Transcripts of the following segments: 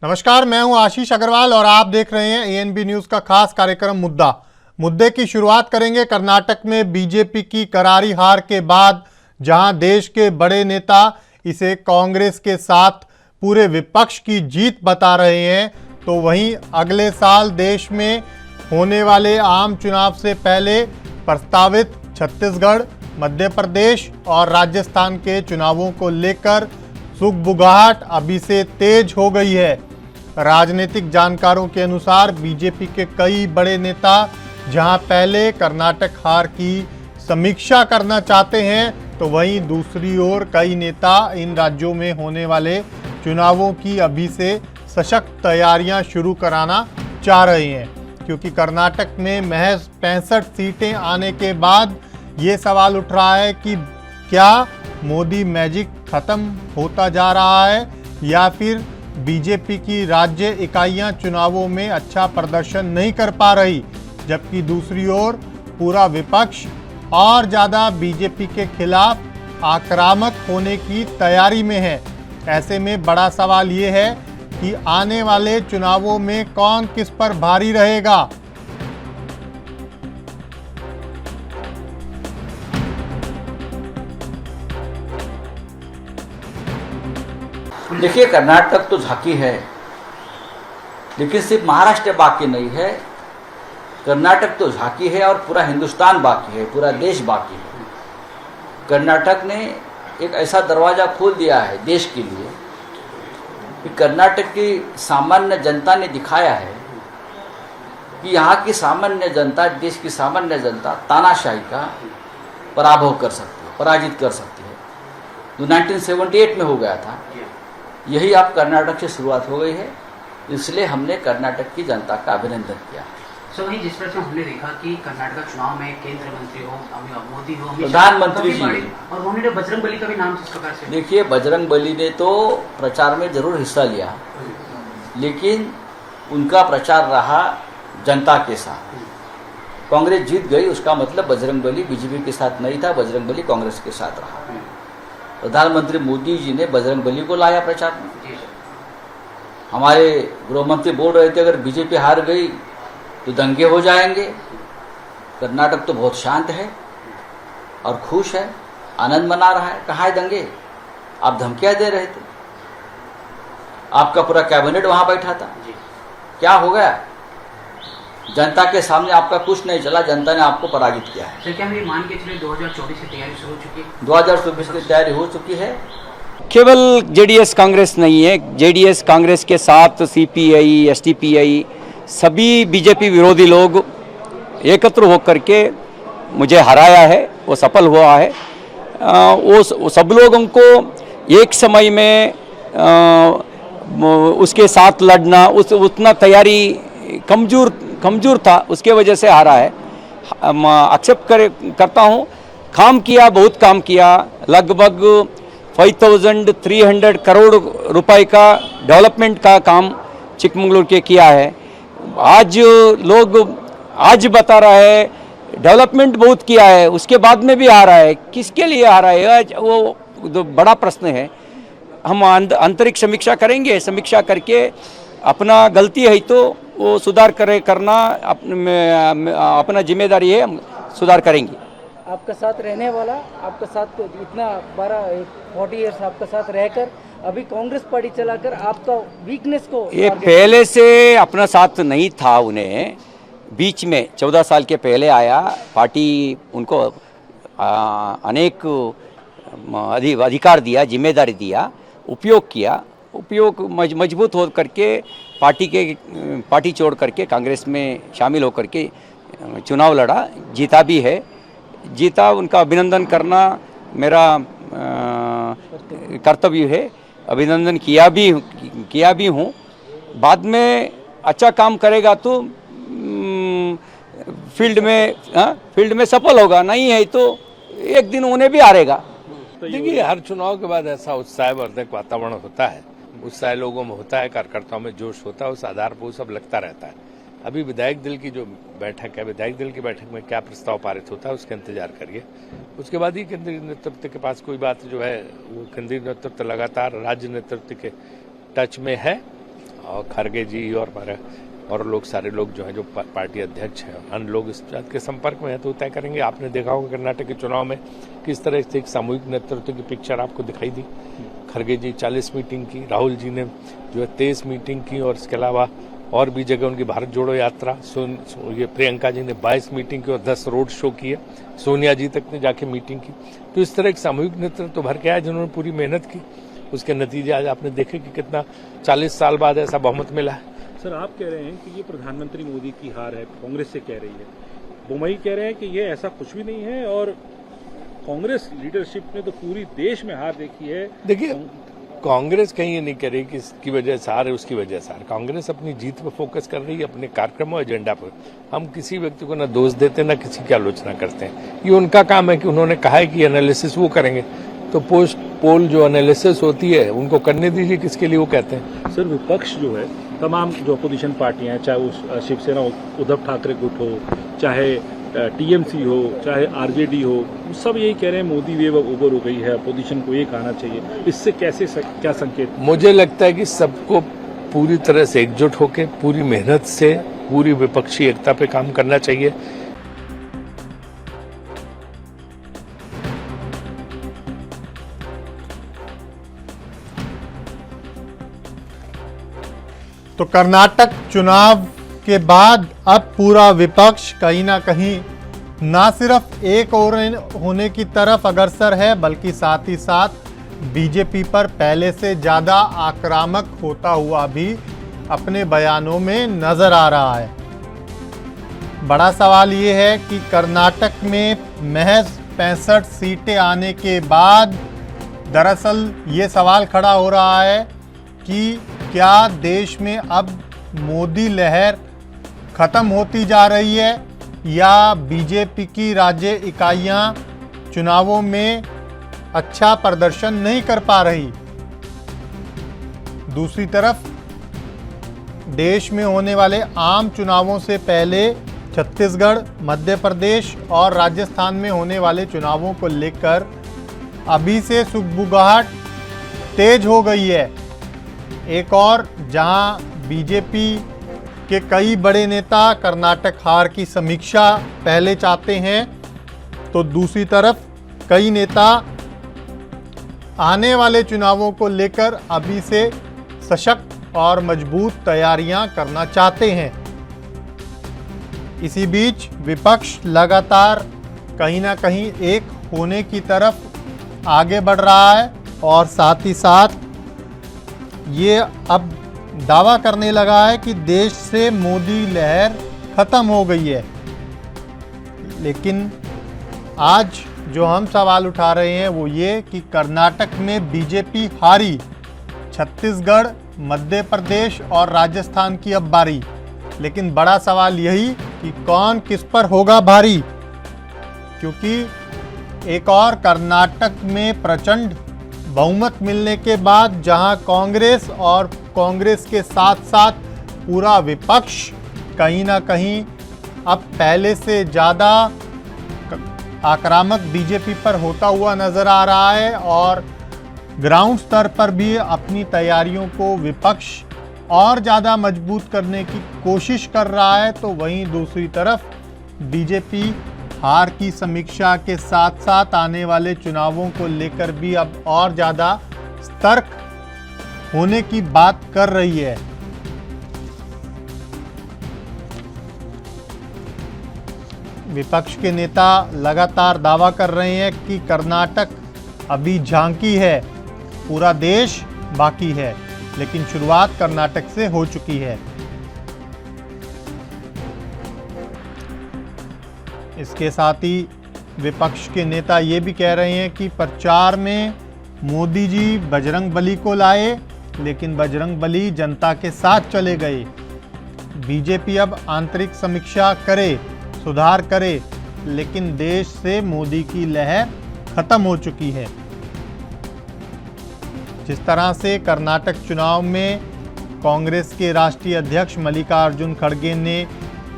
नमस्कार, मैं हूं आशीष अग्रवाल और आप देख रहे हैं एएनबी न्यूज का खास कार्यक्रम मुद्दे की शुरुआत करेंगे कर्नाटक में बीजेपी की करारी हार के बाद, जहां देश के बड़े नेता इसे कांग्रेस के साथ पूरे विपक्ष की जीत बता रहे हैं, तो वहीं अगले साल देश में होने वाले आम चुनाव से पहले प्रस्तावित छत्तीसगढ़, मध्य प्रदेश और राजस्थान के चुनावों को लेकर सुगबुगाहट अभी से तेज हो गई है। राजनीतिक जानकारों के अनुसार बीजेपी के कई बड़े नेता जहां पहले कर्नाटक हार की समीक्षा करना चाहते हैं, तो वहीं दूसरी ओर कई नेता इन राज्यों में होने वाले चुनावों की अभी से सशक्त तैयारियां शुरू कराना चाह रहे हैं, क्योंकि कर्नाटक में महज 65 सीटें आने के बाद ये सवाल उठ रहा है कि क्या मोदी मैजिक खत्म होता जा रहा है या फिर बीजेपी की राज्य इकाइयां चुनावों में अच्छा प्रदर्शन नहीं कर पा रही, जबकि दूसरी ओर पूरा विपक्ष और ज़्यादा बीजेपी के खिलाफ आक्रामक होने की तैयारी में है। ऐसे में बड़ा सवाल ये है कि आने वाले चुनावों में कौन किस पर भारी रहेगा। देखिए, कर्नाटक तो झांकी है, लेकिन सिर्फ महाराष्ट्र बाकी नहीं है। कर्नाटक तो झांकी है और पूरा हिंदुस्तान बाकी है, पूरा देश बाकी है। कर्नाटक ने एक ऐसा दरवाज़ा खोल दिया है देश के लिए कि कर्नाटक की सामान्य जनता ने दिखाया है कि यहाँ की सामान्य जनता, देश की सामान्य जनता तानाशाही का पराभव कर सकती है, पराजित कर सकती है। जो 1978 में हो गया था, यही अब कर्नाटक से शुरुआत हो गई है। इसलिए हमने कर्नाटक की जनता का अभिनंदन किया। सो वही जिस प्रकार हमने देखा कि कर्नाटक चुनाव में केंद्रीय मंत्री हो, मोदी हो, प्रधानमंत्री जी, और उन्होंने बजरंग बली का भी नाम जिस प्रकार से, देखिए, बजरंग बली ने तो प्रचार में जरूर हिस्सा लिया, लेकिन उनका प्रचार रहा जनता के साथ। कांग्रेस जीत गई, उसका मतलब बजरंग बली बीजेपी के साथ नहीं था, बजरंग बली कांग्रेस के साथ रहा। प्रधानमंत्री मोदी जी ने बजरंग बली को लाया प्रचार में। हमारे गृह मंत्री बोल रहे थे अगर बीजेपी हार गई तो दंगे हो जाएंगे। कर्नाटक तो बहुत शांत है और खुश है, आनंद मना रहा है। कहाँ है दंगे? आप धमकियां दे रहे थे, आपका पूरा कैबिनेट वहां बैठा था। क्या हो गया? जनता के सामने आपका कुछ नहीं चला, जनता ने आपको पराजित किया है। सर, क्या हम ये मान के चले 2024 की तैयारी शुरू हो चुकी है? 2024 की तैयारी हो चुकी है। केवल जेडीएस कांग्रेस नहीं है, जेडीएस कांग्रेस के साथ सीपीआई, एसडीपीआई, सभी बीजेपी विरोधी लोग एकत्र होकर के मुझे हराया है, वो सफल हुआ है। वो सब लोगों को एक समय में उसके साथ लड़ना, उतना तैयारी कमजोर था, उसके वजह से हारा है। एक्सेप्ट करता हूँ, काम किया, बहुत काम किया। लगभग 5300 करोड़ रुपए का डेवलपमेंट का काम चिकमंगलुरु के किया है। आज लोग बता रहा है डेवलपमेंट बहुत किया है, उसके बाद में भी आ रहा है। किसके लिए आ रहा है, आज वो बड़ा प्रश्न है। हम आंतरिक समीक्षा करेंगे, समीक्षा करके अपना गलती है तो वो सुधार करना अपना जिम्मेदारी है, हम सुधार करेंगे। आपका साथ रहने वाला, आपका साथ इतना 40 इयर्स आपका साथ रहकर अभी कांग्रेस पार्टी चलाकर आपका वीकनेस को, ये पहले से अपना साथ नहीं था, उन्हें बीच में 14 साल के पहले आया, पार्टी उनको अनेक अधिकार दिया, जिम्मेदारी दिया, उपयोग किया, मजबूत हो करके पार्टी छोड़ करके कांग्रेस में शामिल होकर के चुनाव लड़ा, जीता भी है। जीता, उनका अभिनंदन करना मेरा कर्तव्य है, अभिनंदन किया भी हूँ। बाद में अच्छा काम करेगा तो फील्ड में सफल होगा, नहीं है तो एक दिन उन्हें भी हारेगा। देखिए, हर चुनाव के बाद ऐसा उत्साहवर्धक वातावरण होता है, उत्साह लोगों में होता है, कार्यकर्ताओं में जोश होता है, उस आधार पर सब लगता रहता है। अभी विधायक दल की जो बैठक है, विधायक दल की बैठक में क्या प्रस्ताव पारित होता है उसका इंतजार करिए। उसके बाद ही केंद्रीय नेतृत्व के पास कोई बात जो है, वो केंद्रीय नेतृत्व लगातार राज्य नेतृत्व के टच में है और खरगे जी और हमारे और लोग सारे लोग जो हैं जो पार्टी अध्यक्ष हैं अन्य लोग इस बात के संपर्क में हैं तो तय करेंगे। आपने देखा होगा कर्नाटक के चुनाव में किस तरह से एक सामूहिक नेतृत्व की पिक्चर आपको दिखाई दी। खरगे जी 40 मीटिंग की, राहुल जी ने जो है 23 मीटिंग की और इसके अलावा और भी जगह उनकी भारत जोड़ो यात्रा। ये प्रियंका जी ने 22 मीटिंग की और 10 रोड शो किए। सोनिया जी तक ने जाके मीटिंग की। तो इस तरह एक सामूहिक नेतृत्व भर के आया जिन्होंने पूरी मेहनत की, उसके नतीजे आज आपने देखे कि कितना 40 साल बाद ऐसा बहुमत मिला है। सर, आप कह रहे हैं कि ये प्रधानमंत्री मोदी की हार है, कांग्रेस से कह रही है। बुमई कह रहे हैं कि ये ऐसा कुछ भी नहीं है और कांग्रेस लीडरशिप ने तो पूरी देश में हार देखी है। देखिए, कांग्रेस कहीं ये नहीं कह रही कि इसकी वजह से हार है, उसकी वजह से हार। कांग्रेस अपनी जीत पर फोकस कर रही है, अपने कार्यक्रम और एजेंडा पर। हम किसी व्यक्ति को ना दोष देते ना किसी की आलोचना करते हैं। ये उनका काम है कि उन्होंने कहा है कि एनालिसिस वो करेंगे, तो पोस्ट पोल जो एनालिसिस होती है उनको करने दीजिए, किसके लिए वो कहते हैं। सर, विपक्ष जो है, तमाम जो अपोजिशन पार्टियां हैं, चाहे वो शिवसेना उद्धव ठाकरे गुट हो, चाहे टीएमसी हो, चाहे आरजेडी हो, सब यही कह रहे हैं मोदी वेव ओवर हो गई है, अपोजिशन को एक आना चाहिए। इससे कैसे क्या संकेत? मुझे लगता है कि सबको पूरी तरह से एकजुट होकर पूरी मेहनत से पूरी विपक्षी एकता पे काम करना चाहिए। तो कर्नाटक चुनाव के बाद अब पूरा विपक्ष कहीं ना कहीं ना सिर्फ एक और होने की तरफ अग्रसर है, बल्कि साथ ही साथ बीजेपी पर पहले से ज़्यादा आक्रामक होता हुआ भी अपने बयानों में नजर आ रहा है। बड़ा सवाल ये है कि कर्नाटक में महज 65 सीटें आने के बाद दरअसल ये सवाल खड़ा हो रहा है कि क्या देश में अब मोदी लहर खत्म होती जा रही है या बीजेपी की राज्य इकाइयां चुनावों में अच्छा प्रदर्शन नहीं कर पा रही। दूसरी तरफ देश में होने वाले आम चुनावों से पहले छत्तीसगढ़, मध्य प्रदेश और राजस्थान में होने वाले चुनावों को लेकर अभी से सुगबुगाहट तेज हो गई है। एक और जहां बीजेपी के कई बड़े नेता कर्नाटक हार की समीक्षा पहले चाहते हैं, तो दूसरी तरफ कई नेता आने वाले चुनावों को लेकर अभी से सशक्त और मजबूत तैयारियां करना चाहते हैं। इसी बीच विपक्ष लगातार कहीं ना कहीं एक होने की तरफ आगे बढ़ रहा है और साथ ही साथ ये अब दावा करने लगा है कि देश से मोदी लहर खत्म हो गई है। लेकिन आज जो हम सवाल उठा रहे हैं वो ये कि कर्नाटक में बीजेपी हारी, छत्तीसगढ़, मध्य प्रदेश और राजस्थान की अब बारी। लेकिन बड़ा सवाल यही कि कौन किस पर होगा भारी, क्योंकि एक और कर्नाटक में प्रचंड बहुमत मिलने के बाद जहां कांग्रेस और कांग्रेस के साथ साथ पूरा विपक्ष कहीं ना कहीं अब पहले से ज़्यादा आक्रामक बीजेपी पर होता हुआ नज़र आ रहा है और ग्राउंड स्तर पर भी अपनी तैयारियों को विपक्ष और ज़्यादा मजबूत करने की कोशिश कर रहा है, तो वहीं दूसरी तरफ बीजेपी हार की समीक्षा के साथ साथ आने वाले चुनावों को लेकर भी अब और ज़्यादा सतर्क होने की बात कर रही है। विपक्ष के नेता लगातार दावा कर रहे हैं कि कर्नाटक अभी झांकी है, पूरा देश बाकी है, लेकिन शुरुआत कर्नाटक से हो चुकी है। इसके साथ ही विपक्ष के नेता ये भी कह रहे हैं कि प्रचार में मोदी जी बजरंग बली को लाए, लेकिन बजरंग बली जनता के साथ चले गए। बीजेपी अब आंतरिक समीक्षा करे, सुधार करे, लेकिन देश से मोदी की लहर खत्म हो चुकी है। जिस तरह से कर्नाटक चुनाव में कांग्रेस के राष्ट्रीय अध्यक्ष मल्लिकार्जुन खड़गे ने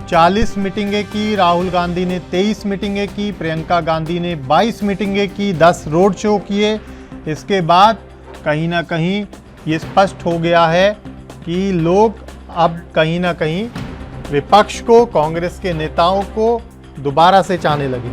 40 मीटिंगें की, राहुल गांधी ने 23 मीटिंगें की, प्रियंका गांधी ने 22 मीटिंगें की, 10 रोड शो किए। इसके बाद कहीं ना कहीं ये स्पष्ट हो गया है कि लोग अब कहीं ना कहीं विपक्ष को, कांग्रेस के नेताओं को दोबारा से चाहने लगे।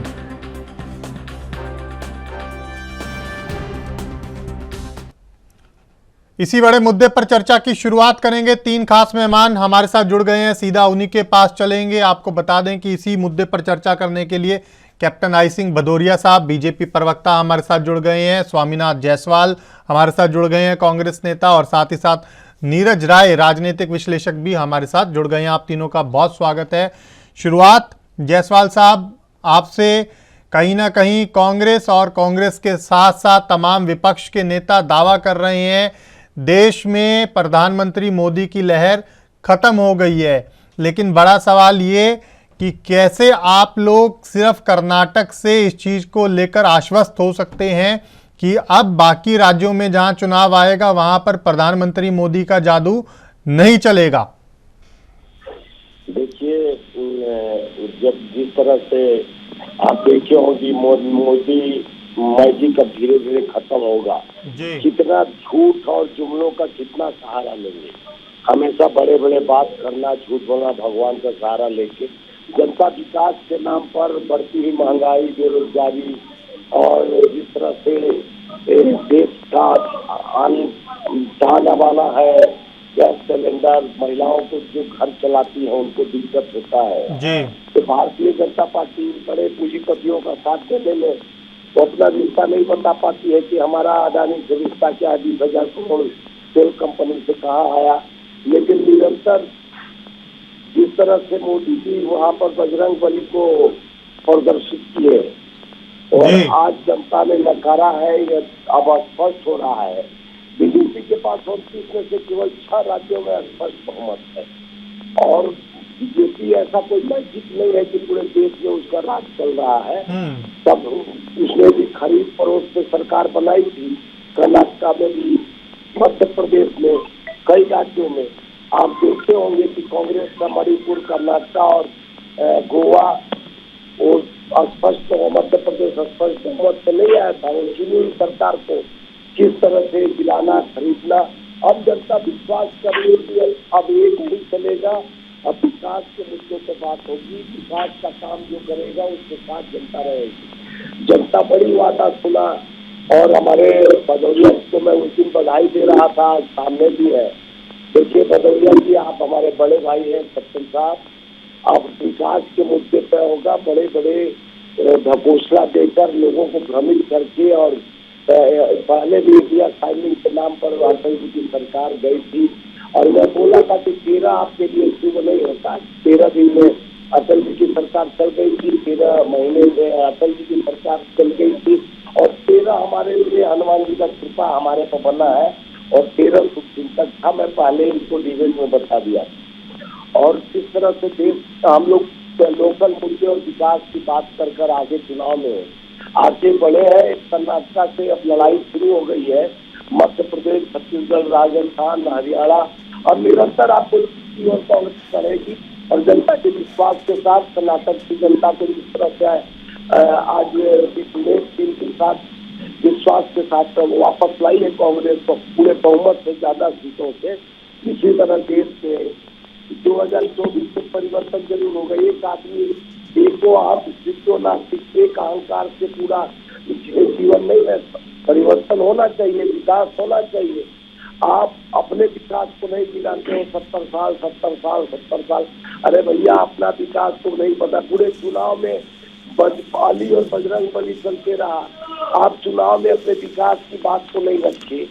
इसी बड़े मुद्दे पर चर्चा की शुरुआत करेंगे। 3 खास मेहमान हमारे साथ जुड़ गए हैं, सीधा उन्हीं के पास चलेंगे। आपको बता दें कि इसी मुद्दे पर चर्चा करने के लिए कैप्टन आई सिंह भदौरिया साहब, बीजेपी प्रवक्ता, हमारे साथ जुड़ गए हैं। स्वामीनाथ जायसवाल हमारे साथ जुड़ गए हैं, कांग्रेस नेता, और साथ ही साथ नीरज राय, राजनीतिक विश्लेषक भी हमारे साथ जुड़ गए हैं। आप तीनों का बहुत स्वागत है। शुरुआत जायसवाल साहब आपसे। कहीं ना कहीं कांग्रेस और कांग्रेस के साथ साथ तमाम विपक्ष के नेता दावा कर रहे हैं देश में प्रधानमंत्री मोदी की लहर खत्म हो गई है, लेकिन बड़ा सवाल ये कि कैसे आप लोग सिर्फ कर्नाटक से इस चीज को लेकर आश्वस्त हो सकते हैं कि अब बाकी राज्यों में जहां चुनाव आएगा वहां पर प्रधानमंत्री मोदी का जादू नहीं चलेगा? देखिए, जब जिस तरह से आप देखे होंगे मोदी मैजिक अब धीरे धीरे खत्म होगा, कितना झूठ और जुमलों का कितना सहारा लेंगे। हमेशा बड़े बड़े बात करना, झूठ बोलना, भगवान का सहारा लेके जनता विकास के नाम पर बढ़ती हुई महंगाई, बेरोजगारी और जिस तरह से देश का जाना वाला है, गैस सिलेंडर, महिलाओं को जो घर चलाती है उनको दिक्कत होता है जी। तो भारतीय जनता पार्टी बड़े पूंजीपतियों का साथ देने में तो अपना रिश्ता नहीं बता पाती है कि हमारा अडानी से रिश्ता क्या है, 20,000 करोड़ तेल कंपनी से कहाँ आया। लेकिन निरंतर जिस तरह से मोदी जी वहाँ पर बजरंग बली को प्रदर्शित किए और आज जनता ने नकारा है, ये अब स्पष्ट हो रहा है। बीजेपी के पास 29 में से केवल 6 राज्यों में स्पष्ट बहुमत है और बीजेपी ऐसा कोई मैजिक नहीं है कि पूरे देश में उसका राज चल रहा है। तब उसने भी खरीद फरोख्त से सरकार बनाई थी, कर्नाटक में भी, मध्य प्रदेश में, कई राज्यों में। आप देखते होंगे कि कांग्रेस का मणिपुर, कर्नाटक और गोवा और स्पष्ट मध्य प्रदेश स्पष्ट बहुमत से नहीं आया था। चुनी सरकार को किस तरह से दिलाना, खरीदना, अब जनता विश्वास कर रही है। अब एक नहीं चलेगा, अब विकास के मुद्दों पर बात होगी, विकास का काम जो करेगा उसके साथ जनता रहेगी। जनता बड़ी वादा सुना और हमारे भदौरिया को मैं उस दिन बधाई दे रहा था, सामने भी है। देखिए भदौरिया जी, आप हमारे बड़े भाई हैं, कैप्टन साहब, आप विकास के मुद्दे पर होगा बड़े बड़े घोषणा देकर लोगों को भ्रमित करके, और पहले भी इंडिया साइनिंग के नाम पर अटल जी की सरकार गई थी और मैं बोला था कि 13 आपके लिए शुभ नहीं होता। 13 दिन में अटल जी की सरकार चल गई थी, 13 महीने में अटल जी की सरकार चल गई थी और 13 हमारे लिए हनुमान जी का कृपा हमारे पर बना है और 13 शुभ दिन तक था। मैं पहले इनको डिबेट में बता दिया और किस तरह से देश हम लोग लोकल मुद्दे और विकास की बात कर कर आगे चुनाव में आगे बढ़े हैं। कर्नाटक से अब लड़ाई शुरू हो गई है, मध्य प्रदेश, छत्तीसगढ़, राजस्थान, हरियाणा, और निरंतर आपको और कांग्रेस करेगी और जनता के विश्वास के साथ कर्नाटक की जनता को जिस तरह से आज टीम के साथ विश्वास के साथ वापस लाई है कांग्रेस को पूरे बहुमत से ज्यादा सीटों से। इसी तरह देश के 2024 में परिवर्तन जरूर होगा। एक आदमी देखो आप जिसको नास्तिक एक अहंकार से पूरा जीवन नहीं है, परिवर्तन होना चाहिए, विकास होना चाहिए। आप अपने विकास को नहीं गिनाते हो 70 साल। अरे भैया, अपना विकास को नहीं पता। पूरे चुनाव में अली और बजरंग बली चलते रहा, आप चुनाव में अपने विकास की बात को नहीं रखे।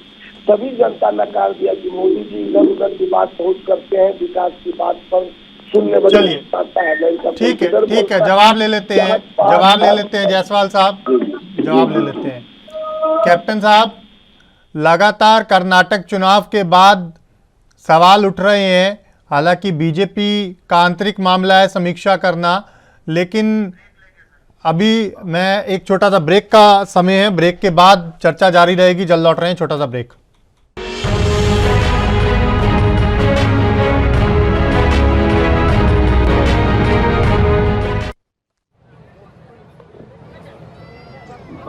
तभी जनता नकार दिया कि मोदी जी इधर उधर की बात बहुत करते हैं, विकास की बात पर सुनने वाले आता है। ठीक है, जवाब ले लेते हैं जायसवाल साहब, जवाब ले लेते हैं। कैप्टन साहब, लगातार कर्नाटक चुनाव के बाद सवाल उठ रहे हैं, हालांकि बीजेपी का आंतरिक मामला है समीक्षा करना, लेकिन अभी मैं एक छोटा सा ब्रेक का समय है, ब्रेक के बाद चर्चा जारी रहेगी। जल्द लौट रहे हैं, छोटा सा ब्रेक।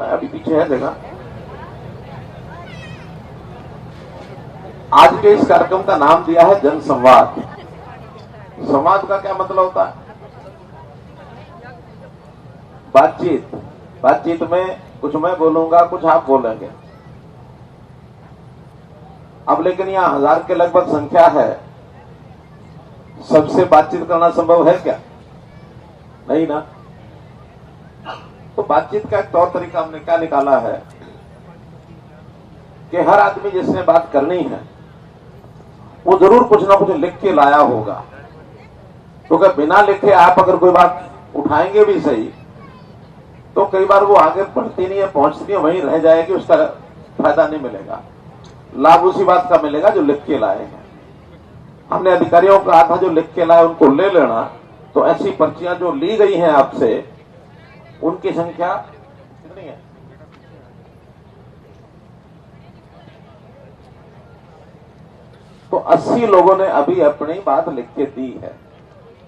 अभी पीछे है देखा। आज के इस कार्यक्रम का नाम दिया है जनसंवाद। संवाद का क्या मतलब होता है? बातचीत। बातचीत में कुछ मैं बोलूंगा, कुछ आप बोलेंगे। अब लेकिन यहाँ 1000 के लगभग संख्या है, सबसे बातचीत करना संभव है क्या? नहीं ना। तो बातचीत का एक तौर तरीका हमने क्या निकाला है कि हर आदमी जिसने बात करनी है वो जरूर कुछ ना कुछ लिख के लाया होगा, क्योंकि बिना लिखे आप अगर कोई बात उठाएंगे भी सही तो कई बार वो आगे बढ़ती नहीं है, पहुंचती नहीं है, वहीं रह जाएगी, उसका फायदा नहीं मिलेगा। लाभ उसी बात का मिलेगा जो लिख के लाए हैं। हमने अधिकारियों को कहा था जो लिख के लाए उनको ले लेना। तो ऐसी पर्चियां जो ली गई हैं आपसे, उनकी संख्या कितनी है? तो 80 लोगों ने अभी अपनी बात लिख के दी है,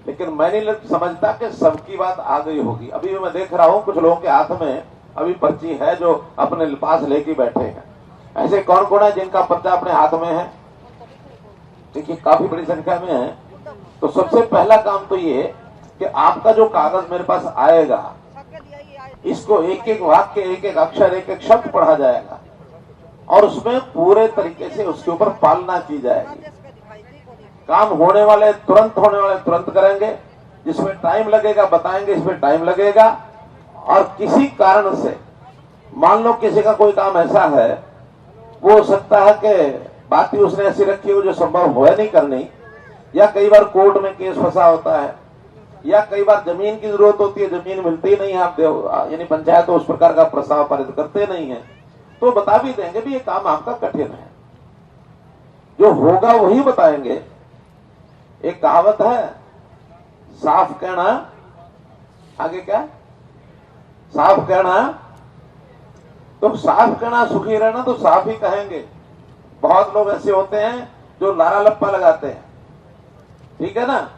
लेकिन मैं नहीं समझता कि सबकी बात आ गई होगी। अभी मैं देख रहा हूं कुछ लोगों के हाथ में अभी पर्ची है जो अपने पास लेके बैठे हैं। ऐसे कौन कौन है जिनका पर्चा अपने हाथ में है? देखिए काफी बड़ी संख्या में है। तो सबसे पहला काम तो ये कि आपका जो कागज मेरे पास आएगा, इसको एक एक वाक्य, एक एक अक्षर, एक एक शब्द पढ़ा जाएगा और उसमें पूरे तरीके से उसके ऊपर पालना की जाएगी। काम होने वाले तुरंत होने वाले तुरंत करेंगे, जिसमें टाइम लगेगा बताएंगे इसमें टाइम लगेगा। और किसी कारण से मान लो किसी का कोई काम ऐसा है, वो हो सकता है कि बात ही उसने ऐसी रखी हो जो संभव हो नहीं करनी, या कई बार कोर्ट में केस फंसा होता है, या कई बार जमीन की जरूरत होती है, जमीन मिलती नहीं है, आप यानी पंचायत तो उस प्रकार का प्रस्ताव पारित करते नहीं है, तो बता भी देंगे भी ये काम आपका कठिन है। जो होगा वही बताएंगे। एक कहावत है, साफ कहना, आगे क्या? साफ कहना। तो साफ कहना, सुखी रहना तो साफ ही कहेंगे। बहुत लोग ऐसे होते हैं जो लारा लप्पा लगाते हैं, ठीक है ना?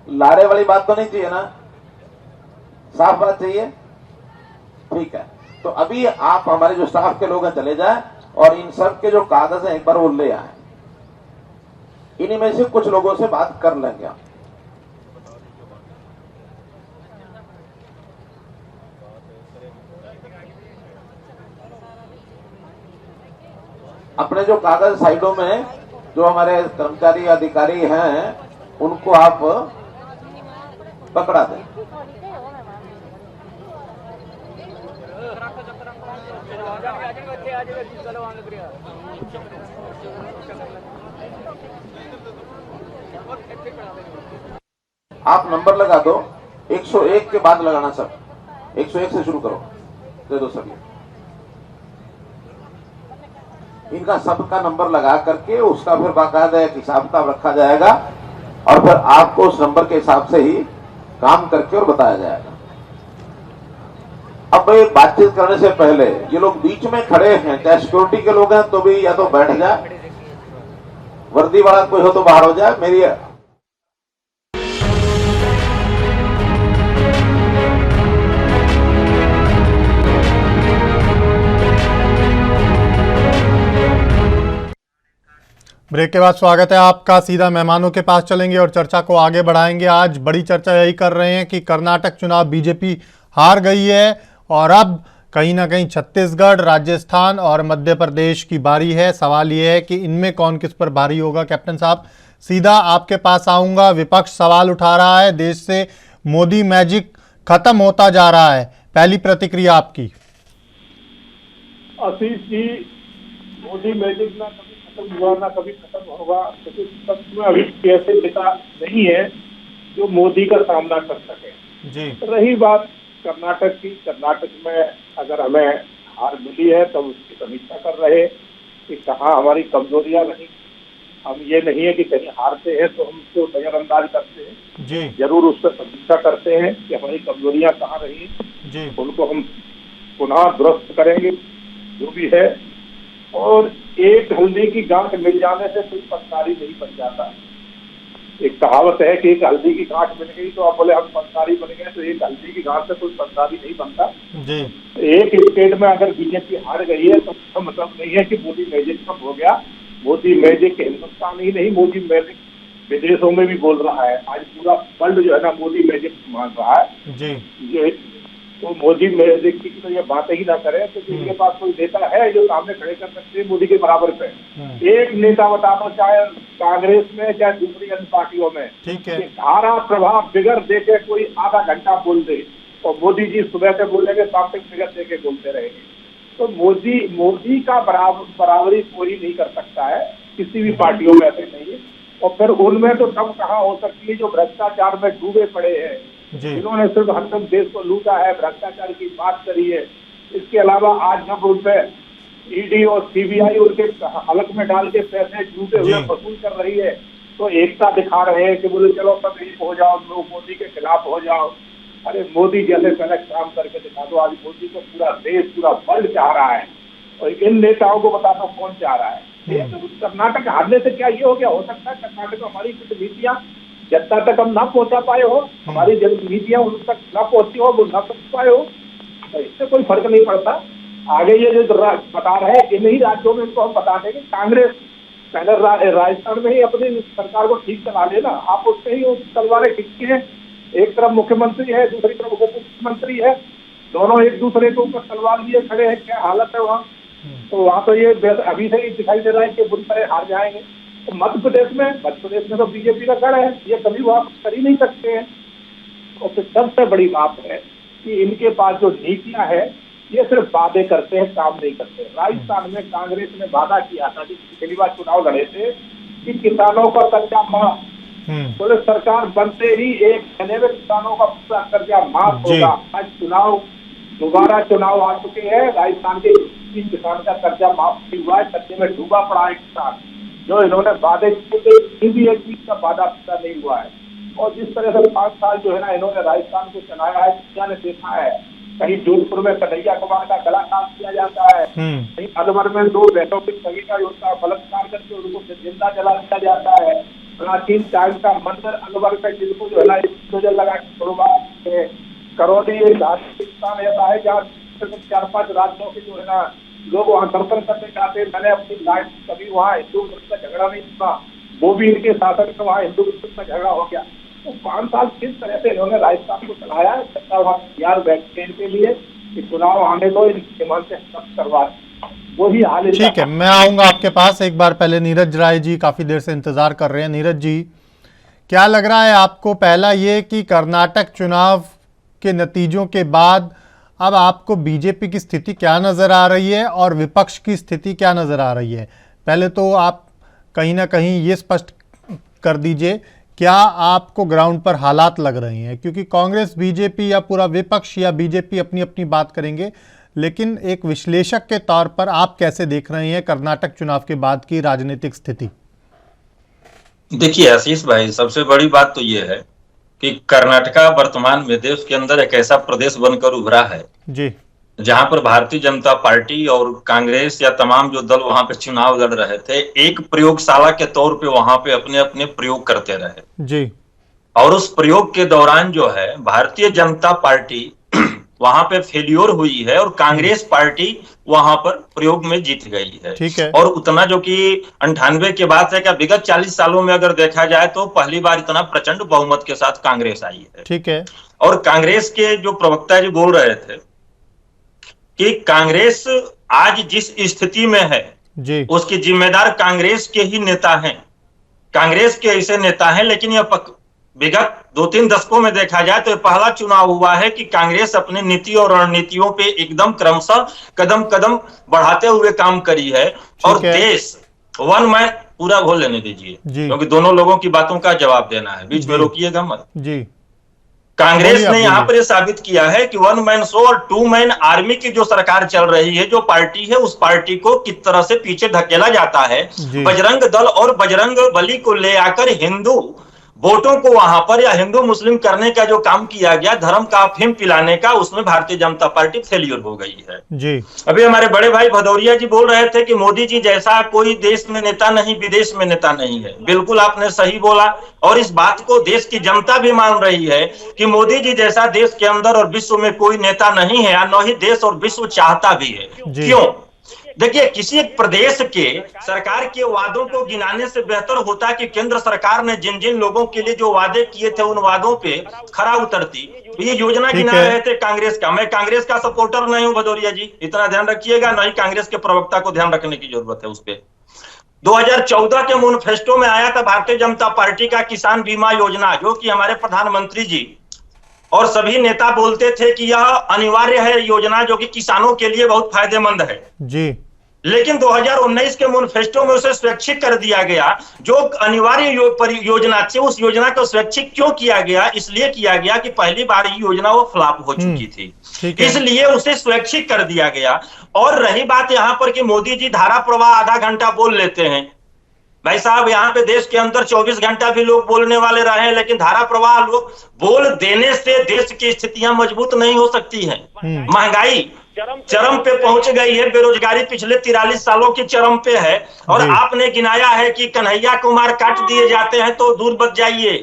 लारे वाली बात तो नहीं चाहिए ना, साफ बात चाहिए, ठीक है। तो अभी आप हमारे जो स्टाफ के लोग हैं चले जाएं और इन सब के जो कागज हैं एक बार वो ले आए। इन्हीं में से कुछ लोगों से बात कर लेंगे आप। अपने जो कागज साइडों में जो हमारे कर्मचारी अधिकारी हैं उनको आप पकड़ा दें। आप नंबर लगा दो, 101 के बाद लगाना सब, 101 से शुरू करो, दे दो सभी। इनका सबका नंबर लगा करके उसका फिर बाकायदा एक हिसाब किताब रखा जाएगा और फिर आपको उस नंबर के हिसाब से ही काम करके और बताया जाएगा। अब भाई बातचीत करने से पहले ये लोग बीच में खड़े हैं, चाहे सिक्योरिटी के लोग हैं तो भी या तो बैठ जाए, वर्दी वाला कोई हो तो बाहर हो जाए। मेरी ब्रेक के बाद स्वागत है आपका। सीधा मेहमानों के पास चलेंगे और चर्चा को आगे बढ़ाएंगे। आज बड़ी चर्चा यही कर रहे हैं कि कर्नाटक चुनाव बीजेपी हार गई है और अब कहीं ना कहीं छत्तीसगढ़, राजस्थान और मध्य प्रदेश की बारी है। सवाल यह है कि इनमें कौन किस पर भारी होगा। कैप्टन साहब, सीधा आपके पास आऊंगा। विपक्ष सवाल उठा रहा है, देश से मोदी मैजिक खत्म होता जा रहा है। पहली प्रतिक्रिया आपकी। आशीष जी, मोदी मैजिक ना हुआ ना कभी खत्म होगा, क्योंकि विपक्ष में अभी ऐसे नेता नहीं है जो मोदी का सामना कर सके जी। रही बात कर्नाटक की, कर्नाटक में अगर हमें हार मिली है तो उसकी समीक्षा कर रहे कि कहाँ हमारी कमजोरियां रही। हम ये नहीं है कि कहीं हारते हैं तो हम उसको नजरअंदाज करते हैं जी, जरूर उस पर समीक्षा करते हैं कि हमारी कमजोरियां कहाँ रही जी। उनको हम पुनः दुरुस्त करेंगे जो भी है। और एक हल्दी की गांठ मिल जाने से कोई पंसारी नहीं बन जाता। एक कहावत है कि एक हल्दी की गांठ मिल गई तो आप बोले हम पंसारी बन गए, तो एक हल्दी की गांठ से कोई पंसारी नहीं बनता जी। एक स्टेट में अगर बीजेपी हार गई है तो मतलब नहीं है कि मोदी मैजिक कम हो गया। मोदी मैजिक हिंदुस्तान ही नहीं, मोदी मैजिक विदेशों में भी बोल रहा है। आज पूरा वर्ल्ड जो है ना मोदी मैजिक मान रहा है जी। ये तो मोदी मैजिक की तो ये बातें ही ना करें, तो इनके पास कोई नेता है जो सामने खड़े कर सकते हैं मोदी के बराबर पे? एक नेता बता दो, चाहे कांग्रेस में चाहे दूसरी अन्य पार्टियों में, ठीक है, धारा प्रभाव बिगड़ देके कोई आधा घंटा बोल दे और मोदी जी सुबह से बोलेंगे, शाम तक बिगड़ देके बोलते रहेंगे। तो मोदी का बराबरी कोई नहीं कर सकता है, किसी भी पार्टियों में ऐसे नहीं है। और फिर उनमें तो तब कहाँ हो सकती है जो भ्रष्टाचार में डूबे पड़े हैं, जिन्होंने सिर्फ हरदम देश को लूटा है, भ्रष्टाचार की बात करी है। इसके अलावा आज जब उनपे ईडी और सीबीआई उनके हलक में डाल के पैसे झूठे हुए वसूल कर रही है, तो एकता दिखा रहे हैं कि बोले चलो सब एक हो जाओ, लोग मोदी के खिलाफ हो जाओ। अरे मोदी जैसे पहले काम करके दिखा दो। आज मोदी को पूरा देश, पूरा वर्ल्ड चाह रहा है, और इन नेताओं को बता दो कौन चाह रहा है। तो कर्नाटक हारने से क्या ये हो गया? हो सकता है कर्नाटक में हमारी कुछ नीतियां जनता तक हम ना पहुंचा पाए हो, हमारी नीतियां उन तक ना पहुंची हो, वो ना पहुंच पाए हो, तो इससे कोई फर्क नहीं पड़ता। आगे ये जो बता रहे हैं इन्हीं राज्यों में इनको हम बता देंगे। कांग्रेस पहले राजस्थान में ही अपनी सरकार को ठीक चला लेना, आप उससे ही तलवारें खींचती हैं। एक तरफ मुख्यमंत्री है, दूसरी तरफ उप मुख्यमंत्री है, दोनों एक दूसरे के ऊपर तलवार लिए खड़े हैं। क्या हालत है वहाँ? तो वहाँ तो ये अभी से ही दिखाई दे रहा है कि बुरी तरह हार जाएंगे। तो मध्य प्रदेश में तो बीजेपी का गढ़ है, ये कभी वापस कर ही नहीं सकते हैं। और फिर सबसे बड़ी बात है कि इनके पास जो नीतियां है ये सिर्फ वादे करते हैं, काम नहीं करते। राजस्थान में कांग्रेस ने वादा किया था, जब पिछली बार चुनाव लड़े थे, कि किसानों का कर्जा माफ, बोले सरकार बनते ही 1 महीने में किसानों का पूरा कर्जा माफ होगा। आज दोबारा चुनाव आ चुके हैं, राजस्थान के किसान का कर्जा माफ नहीं हुआ है, कर्जे में डूबा पड़ा है किसान। जो इन्होंने वादे किए भी एक चीज का वादा पूरा नहीं हुआ है। और जिस तरह से 5 साल जो है ना इन्होंने राजस्थान को चलाया है, दुनिया ने देखा है, कहीं जोधपुर में कन्हैया कुमार का गला काट किया जाता है, कहीं अलवर में 2 बहनों की सभी का उनका बलात्कार करके उनको जिंदा जला दिया जाता है। प्राचीन टाइम का मंदिर अलवर पे जिनको जो है ना नजर लगा के करौली एक धार्मिक स्थान ऐसा है जहाँ 4-5 राज्यों के जो है ना लोग वहाँ दर्शन करने जाते हैं। मैंने अपनी लाइफ कभी वहाँ हिंदू मुस्लिम का झगड़ा नहीं सुना, वो भी इनके शासन में वहाँ हिंदू मुस्लिम का झगड़ा हो गया। तो 5 साल किस तरह से इन्होंने राजस्थान को चलाया है, सत्ता वहाँ तैयार बैठने के लिए कि चुनाव आने दो, इनके मन से करवा, वही हाल। ठीक है, मैं आऊंगा आपके पास। एक बार पहले नीरज राय जी काफी देर से इंतजार कर रहे हैं। नीरज जी, क्या लग रहा है आपको? पहला ये कि कर्नाटक चुनाव के नतीजों के बाद अब आपको बीजेपी की स्थिति क्या नजर आ रही है और विपक्ष की स्थिति क्या नजर आ रही है? पहले तो आप कहीं ना कहीं ये स्पष्ट कर दीजिए, क्या आपको ग्राउंड पर हालात लग रहे हैं? क्योंकि कांग्रेस, बीजेपी या पूरा विपक्ष या बीजेपी अपनी अपनी बात करेंगे, लेकिन एक विश्लेषक के तौर पर आप कैसे देख रहे हैं कर्नाटक चुनाव के बाद की राजनीतिक स्थिति? देखिए आशीष भाई, सबसे बड़ी बात तो ये है कि कर्नाटका वर्तमान में देश के अंदर एक ऐसा प्रदेश बनकर उभरा है जी, जहां पर भारतीय जनता पार्टी और कांग्रेस या तमाम जो दल वहां पे चुनाव लड़ रहे थे, एक प्रयोगशाला के तौर पे वहां पे अपने अपने प्रयोग करते रहे जी। और उस प्रयोग के दौरान जो है भारतीय जनता पार्टी वहां पे फेल्योर हुई है और कांग्रेस पार्टी वहां पर प्रयोग में जीत गई है। ठीक है। और उतना जो कि 98 के बाद से क्या विगत 40 सालों में अगर देखा जाए तो पहली बार इतना प्रचंड बहुमत के साथ कांग्रेस आई है। ठीक है। और कांग्रेस के जो प्रवक्ता जी बोल रहे थे कि कांग्रेस आज जिस स्थिति में है जी, उसकी जिम्मेदार कांग्रेस के ही नेता हैं, कांग्रेस के ऐसे नेता हैं। लेकिन यह विगत 2-3 दशकों में देखा जाए तो पहला चुनाव हुआ है कि कांग्रेस अपनी नीति और रणनीतियों पे एकदम क्रमशः कदम कदम बढ़ाते हुए काम करी है। और देश वन मैन पूरा घोल लेने दीजिए, क्योंकि दोनों लोगों की बातों का जवाब देना है, बीच में रोकिएगा मत जी। कांग्रेस ने यहाँ पर यह साबित किया है कि 1 मैन शो और 2 मैन आर्मी की जो सरकार चल रही है, जो पार्टी है, उस पार्टी को किस तरह से पीछे धकेला जाता है। बजरंग दल और बजरंग बली को ले आकर हिंदू वोटों को वहां पर या हिंदू मुस्लिम करने का जो काम किया गया, धर्म का अफीम पिलाने का, उसमें भारतीय जनता पार्टी फेलियर हो गई है जी। अभी हमारे बड़े भाई भदौरिया जी बोल रहे थे कि मोदी जी जैसा कोई देश में नेता नहीं, विदेश में नेता नहीं है। बिल्कुल आपने सही बोला और इस बात को देश की जनता भी मान रही है कि मोदी जी जैसा देश के अंदर और विश्व में कोई नेता नहीं है, न ही देश और विश्व चाहता भी है। क्यों? देखिए, किसी एक प्रदेश के सरकार के वादों को गिनाने से बेहतर होता है कि केंद्र सरकार ने जिन जिन लोगों के लिए जो वादे किए थे उन वादों पे खरा उतरती। ये योजना गिना रहे थे कांग्रेस का। मैं कांग्रेस का सपोर्टर नहीं हूं भदौरिया जी, इतना ध्यान रखिएगा, नहीं कांग्रेस के प्रवक्ता को ध्यान रखने की जरूरत है उस पर। 2014 के मैनिफेस्टो में आया था भारतीय जनता पार्टी का किसान बीमा योजना, जो कि हमारे प्रधानमंत्री जी और सभी नेता बोलते थे कि यह अनिवार्य है योजना, जो कि किसानों के लिए बहुत फायदेमंद है जी। लेकिन 2019 के मैनिफेस्टो में उसे स्वैच्छिक कर दिया गया। जो अनिवार्य योजना थी, उस योजना को स्वैच्छिक क्यों किया गया? इसलिए किया गया कि पहली बार ये योजना वो फ्लॉप हो चुकी थी, इसलिए उसे स्वैच्छिक कर दिया गया। और रही बात यहां पर कि मोदी जी धारा प्रवाह आधा घंटा बोल लेते हैं। भाई साहब, यहाँ पे देश के अंदर 24 घंटा भी लोग बोलने वाले रहे हैं, लेकिन धारा प्रवाह लोग बोल देने से देश की स्थितियां मजबूत नहीं हो सकती हैं। महंगाई चरम पे पहुंच गई है, बेरोजगारी पिछले 43 सालों की चरम पे है। और आपने गिनाया है कि कन्हैया कुमार काट दिए जाते हैं तो दूर बच जाइए।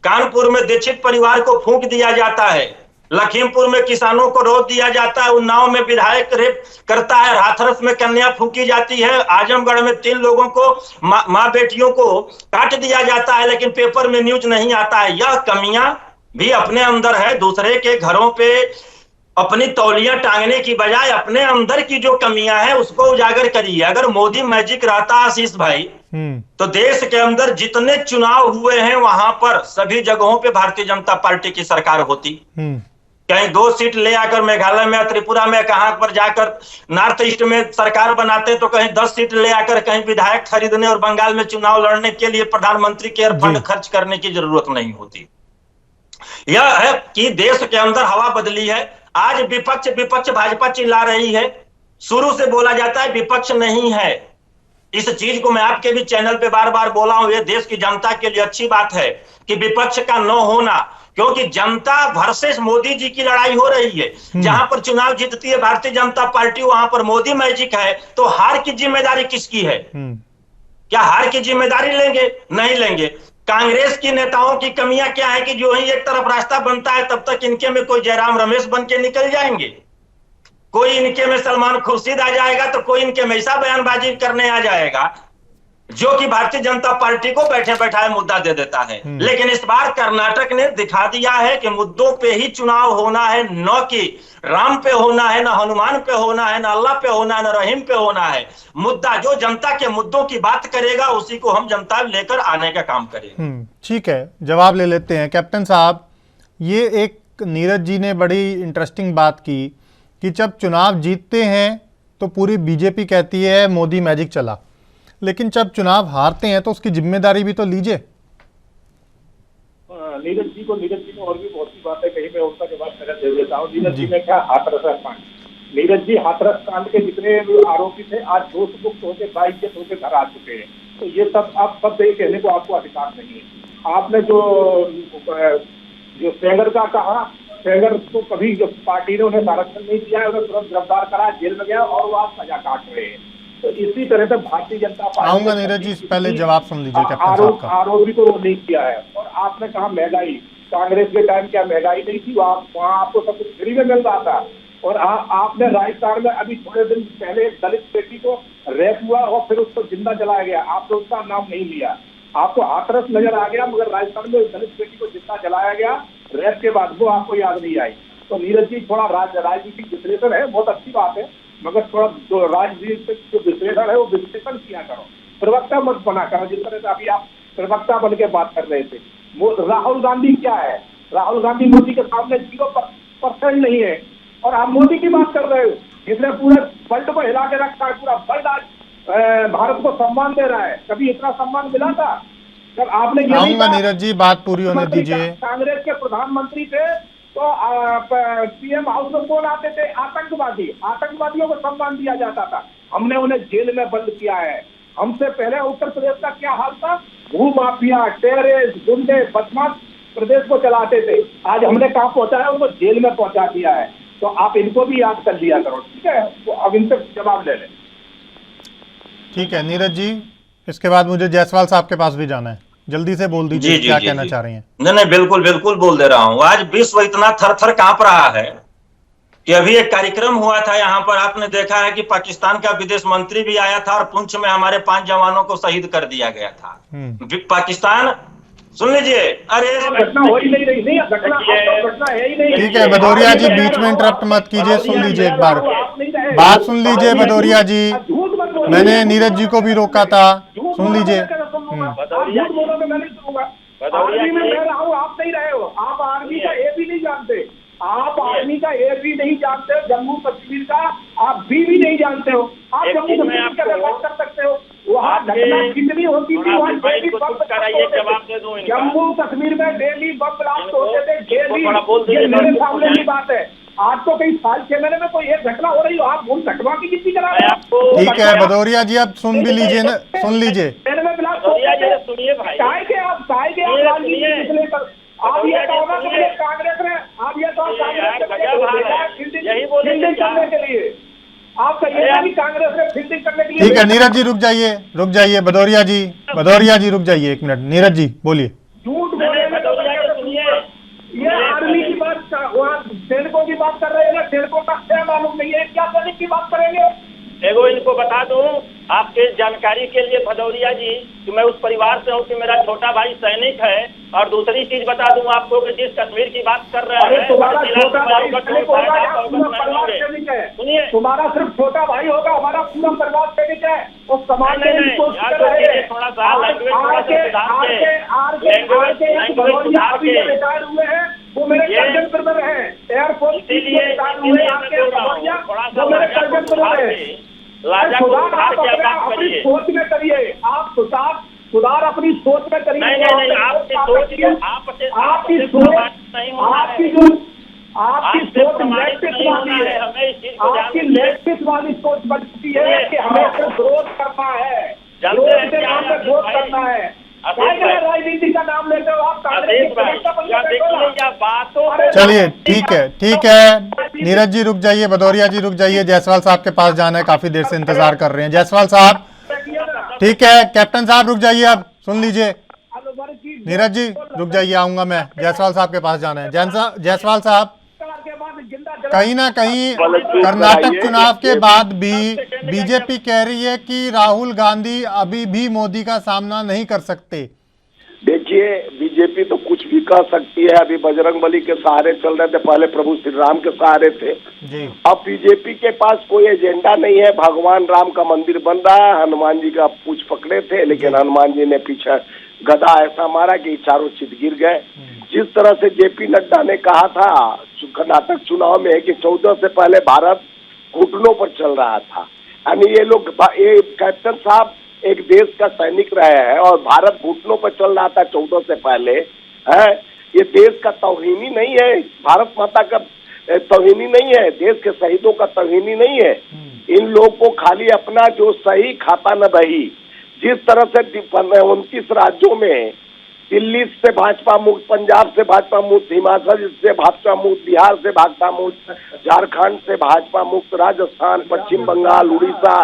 कानपुर में दीक्षित परिवार को फूंक दिया जाता है, लखीमपुर में किसानों को रोक दिया जाता है, उन्नाव में विधायक रेप करता है, हाथरस में कन्या फूंकी जाती है, आजमगढ़ में 3 लोगों को माँ बेटियों को काट दिया जाता है, लेकिन पेपर में न्यूज नहीं आता है। यह कमियां भी अपने अंदर है। दूसरे के घरों पे अपनी तौलियां टांगने की बजाय अपने अंदर की जो कमियां हैं उसको उजागर करिए। अगर मोदी मैजिक रहता आशीष भाई, तो देश के अंदर जितने चुनाव हुए हैं वहां पर सभी जगहों पे भारतीय जनता पार्टी की सरकार होती। कहीं 2 सीट ले आकर मेघालय में, त्रिपुरा में, कहां पर जाकर नॉर्थ ईस्ट में सरकार बनाते, तो कहीं 10 सीट ले आकर कहीं विधायक खरीदने और बंगाल में चुनाव लड़ने के लिए प्रधानमंत्री केयर फंड खर्च करने की जरूरत नहीं होती। यह है कि देश के अंदर हवा बदली है। आज विपक्ष भाजपा चिल्ला रही है। शुरू से बोला जाता है विपक्ष नहीं है। इस चीज को मैं आपके भी चैनल पे बार बार बोला हूं। ये देश की जनता के लिए अच्छी बात है कि विपक्ष का न होना, क्योंकि जनता वर्सेस मोदी जी की लड़ाई हो रही है। जहां पर चुनाव जीतती है भारतीय जनता पार्टी, वहां पर मोदी मैजिक है। तो हार की जिम्मेदारी किसकी है? क्या हार की जिम्मेदारी लेंगे? नहीं लेंगे। कांग्रेस की नेताओं की कमियां क्या है कि जो ही एक तरफ रास्ता बनता है तब तक इनके में कोई जयराम रमेश बन के निकल जाएंगे, कोई इनके में सलमान खुर्शीद आ जाएगा, तो कोई इनके में ऐसा बयानबाजी करने आ जाएगा जो कि भारतीय जनता पार्टी को बैठे बैठाए मुद्दा दे देता है। लेकिन इस बार कर्नाटक ने दिखा दिया है कि मुद्दों पे ही चुनाव होना है, न कि राम पे होना है, न हनुमान पे होना है, न अल्लाह पे होना है, न रहीम पे होना है। मुद्दा जो जनता के मुद्दों की बात करेगा उसी को हम जनता लेकर आने का काम करेंगे। ठीक है, जवाब ले लेते हैं। कैप्टन साहब, ये एक नीरज जी ने बड़ी इंटरेस्टिंग बात की कि जब चुनाव जीतते हैं तो पूरी बीजेपी कहती है मोदी मैजिक चला, लेकिन जब चुनाव हारते हैं तो उसकी जिम्मेदारी भी तो लीजिए। नीरज जी ने और भी बहुत सी बातें कही, मैं उनका जवाब दे देता हूँ। नीरज जी ने क्या हाथरस कांड, नीरज जी हाथरस कांड के जितने आरोपी थे आज दोष मुक्त होकर 22 होकर घर आ चुके हैं। तो ये सब आप सब कहने को आपको अधिकार नहीं है। आपने जो सेंगर का कहा, सेंगर को कभी पार्टी ने उन्हें संरक्षण नहीं दिया है, उन्हें तुरंत गिरफ्तार करा, जेल में गया और वो आप सजा काट रहे हैं। तो इसी तरह से भारतीय जनता पार्टी, आऊंगा नीरज जी, पहले जवाब सुन लीजिए कैप्टन साहब का। आरोपी को नहीं किया है। और आपने कहा महंगाई, कांग्रेस के टाइम क्या महंगाई नहीं थी? वहाँ आपको सब कुछ फ्री में मिल रहा था। और आपने राजस्थान में अभी थोड़े दिन पहले एक दलित बेटी को रेप हुआ और फिर उसको जिंदा जलाया गया, आपने उसका नाम नहीं लिया। आपको हाथरस नजर आ गया, मगर राजस्थान में दलित बेटी को जिंदा जलाया गया रेप के बाद, वो आपको याद नहीं आई। तो नीरज जी थोड़ा राजनीतिक विश्लेषण है, बहुत अच्छी बात है, मगर थोड़ा जो राजनीतिक जो विश्लेषण है वो विश्लेषण किया करो, प्रवक्ता मत बना करो। जिस तरह से अभी आप प्रवक्ता बन के बात कर रहे थे। राहुल गांधी क्या है? राहुल गांधी मोदी के सामने 0% नहीं है, और आप मोदी की बात कर रहे हो जिसने पूरे वर्ल्ड को हिला के रखा है। पूरा वर्ल्ड आज भारत को सम्मान दे रहा है। कभी इतना सम्मान मिला था? जब आपने नीरज जी बात पूरी होने दीजिए। कांग्रेस के प्रधानमंत्री थे तो पीएम हाउस में कौन आते थे? आतंकवादियों को सम्मान दिया जाता था। हमने उन्हें जेल में बंद किया है। हमसे पहले उत्तर प्रदेश का क्या हाल था? भूमाफिया, टेररिस्ट, गुंडे, बदमाश प्रदेश को चलाते थे। आज हमने कहाँ पहुंचाया? उनको जेल में पहुंचा दिया है। तो आप इनको भी याद कर लिया करो, ठीक है? तो अब इनसे जवाब ले लें। ठीक है नीरज जी, इसके बाद मुझे जायसवाल साहब के पास भी जाना है। जल्दी से बोल दीजिए क्या कहना चाह रही हैं। नहीं, बिल्कुल बोल दे रहा हूं। आज विश्व इतना थर थर कांप रहा है कि अभी एक कार्यक्रम हुआ था यहाँ पर, आपने देखा है कि पाकिस्तान का विदेश मंत्री भी आया था और पुंछ में हमारे 5 जवानों को शहीद कर दिया गया था। पाकिस्तान, सुन लीजिए, अरे घटना हो ही नहीं रही, नहीं घटना है ही नहीं। ठीक है भदौरिया जी, बीच में इंटरप्ट मत कीजिए, सुन लीजिए एक बार बात, सुन लीजिए भदौरिया जी, मैंने नीरज जी को भी रोका था, सुन लीजिए। आर्मी में कह रहा हूँ, आप नहीं रहे हो, आप आर्मी का ए भी नहीं जानते, आप आर्मी का ए भी नहीं जानते, जम्मू कश्मीर का आप भी नहीं जानते हो। आप जम्मू कश्मीर का बात कर सकते हो, वहाँ घटना कितनी होती थी, वहाँ डेली जम्मू कश्मीर में डेली बम ब्लास्ट होते थे, डेली। ये मेरे सामने की बात है। आज तो कई साल 6 महीने में कोई एक घटना हो रही हो, आप उन घटना की गिनती करा रहे हैं। ठीक है भदौरिया जी, अब सुन भी लीजिए ना, सुन लीजिए। सुनिए भाई, आप ये कहोगे कांग्रेस ने, आप ये तो यही बोले करने के लिए, आप कहिए कि कांग्रेस ने फील्डिंग करने के लिए। ठीक है नीरज जी रुक जाइए भदौरिया जी रुक जाइए 1 मिनट। नीरज जी बोलिए। झूठ बोले, ये आर्मी की बात, वहाँ सैनिकों की बात कर रहे हैं ना, सैनिकों का क्या मालूम नहीं है, क्या सैनिक की बात करेंगे। एगो इनको बता दूं आपके जानकारी के लिए भदौरिया जी, कि मैं उस परिवार से हूँ कि मेरा छोटा भाई सैनिक है। और दूसरी चीज बता दूं आपको कि जिस कश्मीर की बात कर रहे हैं, तुम्हारा छोटा भाई सैनिक होगा या पूरा परिवार सैनिक है? सुनिए, तुम्हारा सिर्फ छोटा भाई होगा, हमारा पूरा परिवार सैनिक है। उस समाज में थोड़ा सा रिटायर हुए हैं, वो मेरे कर्जनपुर में रहे, एयरफोर्स अपनी सोच में करिए, आप सुधार अपनी सोच में करिए। नहीं, आपकी सोच नेगेटिव वाली सोच बन चुकी है कि हमें विरोध करना है, विरोध करना है। राजनीति का नाम लेते हो आप, चलिए ठीक है नीरज जी रुक जाइए, भदौरिया जी रुक जाइए, जायसवाल साहब के पास जाना है, काफी देर से इंतजार कर रहे हैं जायसवाल साहब। ठीक है कैप्टन साहब रुक जाइए, अब सुन लीजिए। नीरज जी रुक जाइए, आऊंगा मैं, जायसवाल साहब के पास जाना है। जायसवाल साहब, कहीं ना कहीं कर्नाटक चुनाव के बाद भी बीजेपी कह रही है कि राहुल गांधी अभी भी मोदी का सामना नहीं कर सकते। देखिए बीजेपी तो कुछ भी कह सकती है, अभी बजरंगबली के सहारे चल रहे थे, पहले प्रभु श्री राम के सहारे थे जी। अब बीजेपी के पास कोई एजेंडा नहीं है, भगवान राम का मंदिर बन रहा है, हनुमान जी का पूछ पकड़े थे, लेकिन हनुमान जी ने पीछे गदा ऐसा मारा कि चारों चित गिर गए। जिस तरह से जेपी नड्डा ने कहा था कर्नाटक चुनाव में कि 14 से पहले भारत घुटनों पर चल रहा था, यानी ये लोग, ये कैप्टन साहब एक देश का सैनिक रहे हैं और भारत घुटनों पर चल रहा था 14 से पहले है। ये देश का तौहीनी नहीं है, भारत माता का तौहीनी नहीं है, देश के शहीदों का तौहीनी नहीं है। इन लोग को खाली अपना जो सही खाता न बही, जिस तरह से 29 राज्यों में दिल्ली से भाजपा मुक्त, पंजाब से भाजपा मुक्त, हिमाचल से भाजपा मुक्त, बिहार से भाजपा मुक्त, झारखंड से भाजपा मुक्त, राजस्थान, पश्चिम बंगाल, उड़ीसा,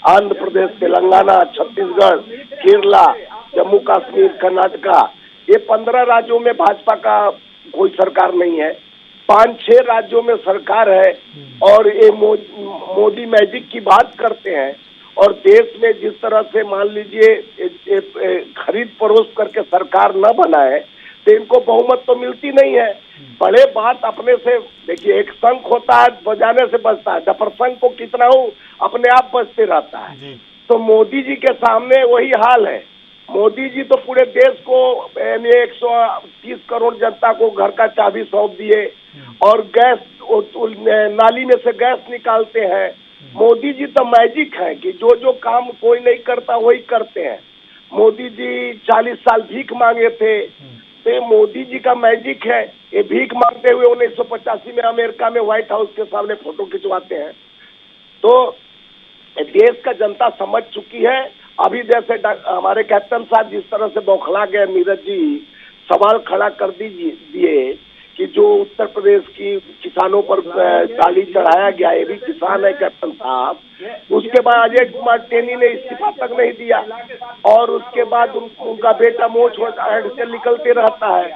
आंध्र प्रदेश, तेलंगाना, छत्तीसगढ़, केरला, जम्मू कश्मीर, कर्नाटका, ये 15 राज्यों में भाजपा का कोई सरकार नहीं है, 5-6 राज्यों में सरकार है। और ये मोदी मैजिक की बात करते हैं, और देश में जिस तरह से मान लीजिए खरीद फरोख्त करके सरकार न बनाए तो इनको बहुमत तो मिलती नहीं है। बड़े बात अपने से, देखिए एक शंख होता है बजाने से बजता है, जफरशंख को कितना हो अपने आप बजते रहता है। तो मोदी जी के सामने वही हाल है। मोदी जी तो पूरे देश को 130 करोड़ जनता को घर का चाबी सौंप दिए और गैस नाली में से गैस निकालते हैं। मोदी जी तो मैजिक है कि जो जो काम कोई नहीं करता वही करते हैं। मोदी जी 40 साल भीख मांगे थे, तो ये मोदी जी का मैजिक है। ये भीख मांगते हुए 1985 में अमेरिका में व्हाइट हाउस के सामने फोटो खिंचवाते हैं। तो देश का जनता समझ चुकी है। अभी जैसे हमारे कैप्टन साहब जिस तरह से बौखला गए, नीरज जी सवाल खड़ा कर दिए कि जो उत्तर प्रदेश की किसानों पर गाली चढ़ाया गया, ये भी किसान है कैप्टन साहब। उसके बाद अजय कुमार टेनी ने इस्तीफा तक नहीं दिया और उसके बाद उनका बेटा मोच हेड से निकलते रहता है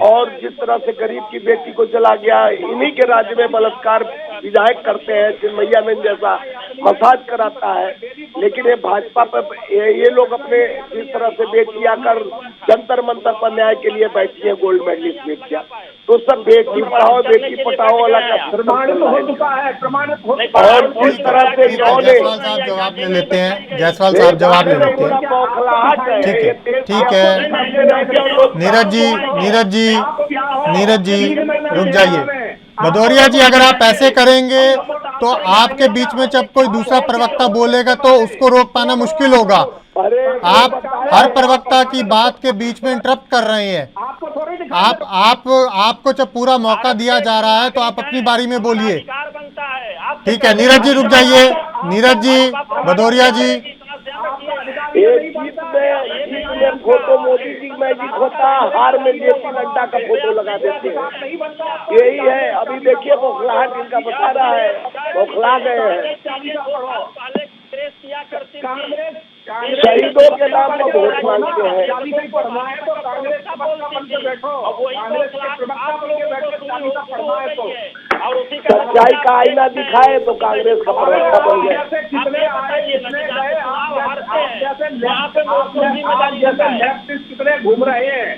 और जिस तरह से गरीब की बेटी को चला गया, इन्हीं के राज्य में बलात्कार विधायक करते हैं, चिन्मैया में जैसा मसाज कराता है। लेकिन ये भाजपा पर ये लोग अपने जिस तरह से बेटियां कर जंतर मंतर पर न्याय के लिए बैठी है, गोल्ड मेडलिस्ट बेटियां, तो सब बेटी पढ़ाओ बेटी पढ़ाओ वाला का प्रमाणित हो चुका है, प्रमाणित हो। और जिस तरह से जायसवाल साहब जवाब ले लेते हैं, जायसवाल साहब जवाब ले लेते हैं। ठीक है नीरज जी रुक जाइए। भदौरिया जी, अगर आप ऐसे करेंगे तो आपके बीच में जब कोई दूसरा प्रवक्ता बोलेगा तो उसको रोक पाना मुश्किल होगा। आप हर प्रवक्ता की बात के बीच में इंटरप्ट कर रहे हैं। आपको जब पूरा मौका दिया जा रहा है तो आप अपनी बारी में बोलिए। ठीक है नीरज जी रुक जाइए। नीरज जी, भदौरिया जी, जीत में फोटो मोदी जी मैजिक होता, हार में जेपी नड्डा का फोटो लगा देते हैं। यही है। अभी देखिए बौखलाहट इनका बता रहा है, बौखला गए हैं। शहीदों के नाम पर वोट मांगते हैं। सच्चाई का आईना दिखाए तो कांग्रेस का प्रवक्ता बन गया। कितने घूम रहे हैं,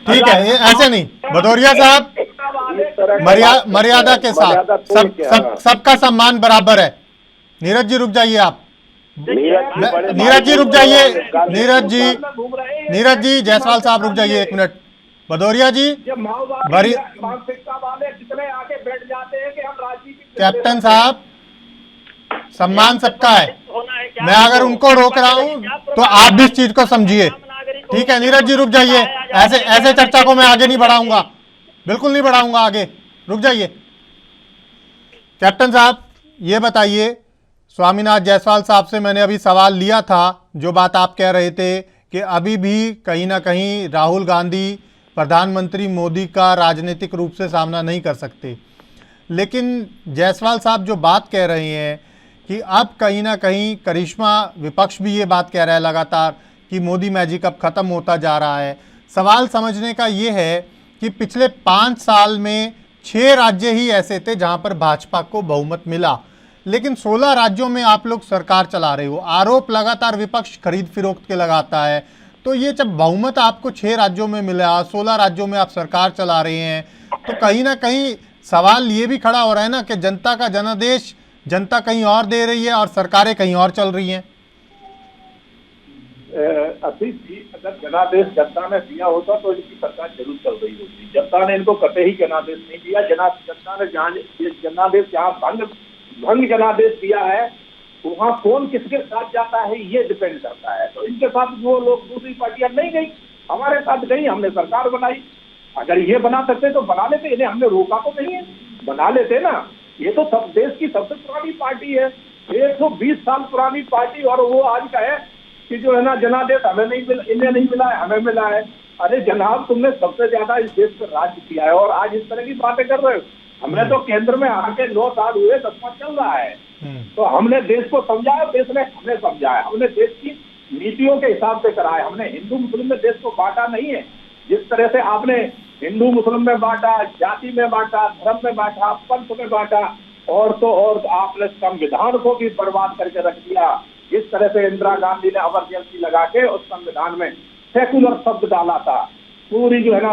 ठीक है ऐसे नहीं। भदौरिया साहब, मर्यादा के साथ सबका सम्मान बराबर है। नीरज जी रुक जाइए। आप नीरज जी रुक जाइए। नीरज जी, जायसवाल साहब रुक जाइए 1 मिनट। भदौरिया जी, कैप्टन साहब, सम्मान सबका है। मैं अगर उनको रोक रहा हूं तो आप भी इस चीज को समझिए। ठीक है नीरज जी रुक जाइए। ऐसे चर्चा को मैं आगे नहीं बढ़ाऊंगा, बिल्कुल नहीं बढ़ाऊंगा आगे। रुक जाइए। कैप्टन साहब ये बताइए, स्वामीनाथ जायसवाल साहब से मैंने अभी सवाल लिया था, जो बात आप कह रहे थे कि अभी भी कहीं ना कहीं राहुल गांधी प्रधानमंत्री मोदी का राजनीतिक रूप से सामना नहीं कर सकते, लेकिन जायसवाल साहब जो बात कह रहे हैं कि अब कहीं ना कहीं करिश्मा, विपक्ष भी ये बात कह रहा है लगातार कि मोदी मैजिक अब ख़त्म होता जा रहा है। सवाल समझने का ये है कि पिछले 5 साल में 6 राज्य ही ऐसे थे जहां पर भाजपा को बहुमत मिला, लेकिन 16 राज्यों में आप लोग सरकार चला रहे हो। आरोप लगातार विपक्ष खरीद फिरोख्त के लगाता है, तो ये जब बहुमत आपको 6 राज्यों में मिला, 16 राज्यों में आप सरकार चला रहे हैं, तो कहीं ना कहीं सवाल ये भी खड़ा हो रहा है ना कि जनता का जनादेश जनता कहीं और दे रही है और सरकारें कहीं और चल रही हैं। अगर जनादेश जनता ने दिया होता तो इनकी सरकार जरूर चल रही होती। जनता ने इनको कतई ही जनादेश नहीं दिया। जनता ने जनादेश जहाँ भंग जनादेश दिया है, वहाँ कौन किसके साथ जाता है ये डिपेंड करता है। तो इनके साथ जो लोग, दूसरी पार्टियां नहीं गई, हमारे साथ गई, हमने सरकार बनाई। अगर ये बना सकते तो बना लेते, इन्हें हमने रोका तो नहीं है, बना लेते ना। ये तो सब देश की सबसे पुरानी पार्टी है, 120 साल पुरानी पार्टी, और वो आज कहे कि जो है ना जनादेश हमें नहीं मिला, इन्हें नहीं मिला है, हमें मिला है। अरे जनाब, तुमने सबसे ज्यादा इस देश पर राज्य किया है और आज इस तरह की बातें कर रहे हो। हमने तो केंद्र में आके 9 साल हुए, 10 साल चल रहा है, तो हमने देश को समझाया, देश ने हमें समझाया। हमने देश की नीतियों के हिसाब से कराया। हमने हिंदू मुस्लिम में देश को बांटा नहीं है, जिस तरह से आपने हिंदू मुस्लिम में बांटा, जाति में बांटा, धर्म में बांटा, पंथ में बांटा, और तो और आपने संविधान को भी बर्बाद करके रख दिया। जिस तरह से इंदिरा गांधी ने इमरजेंसी लगा के उस संविधान में सेकुलर शब्द डाला था, पूरी जो है ना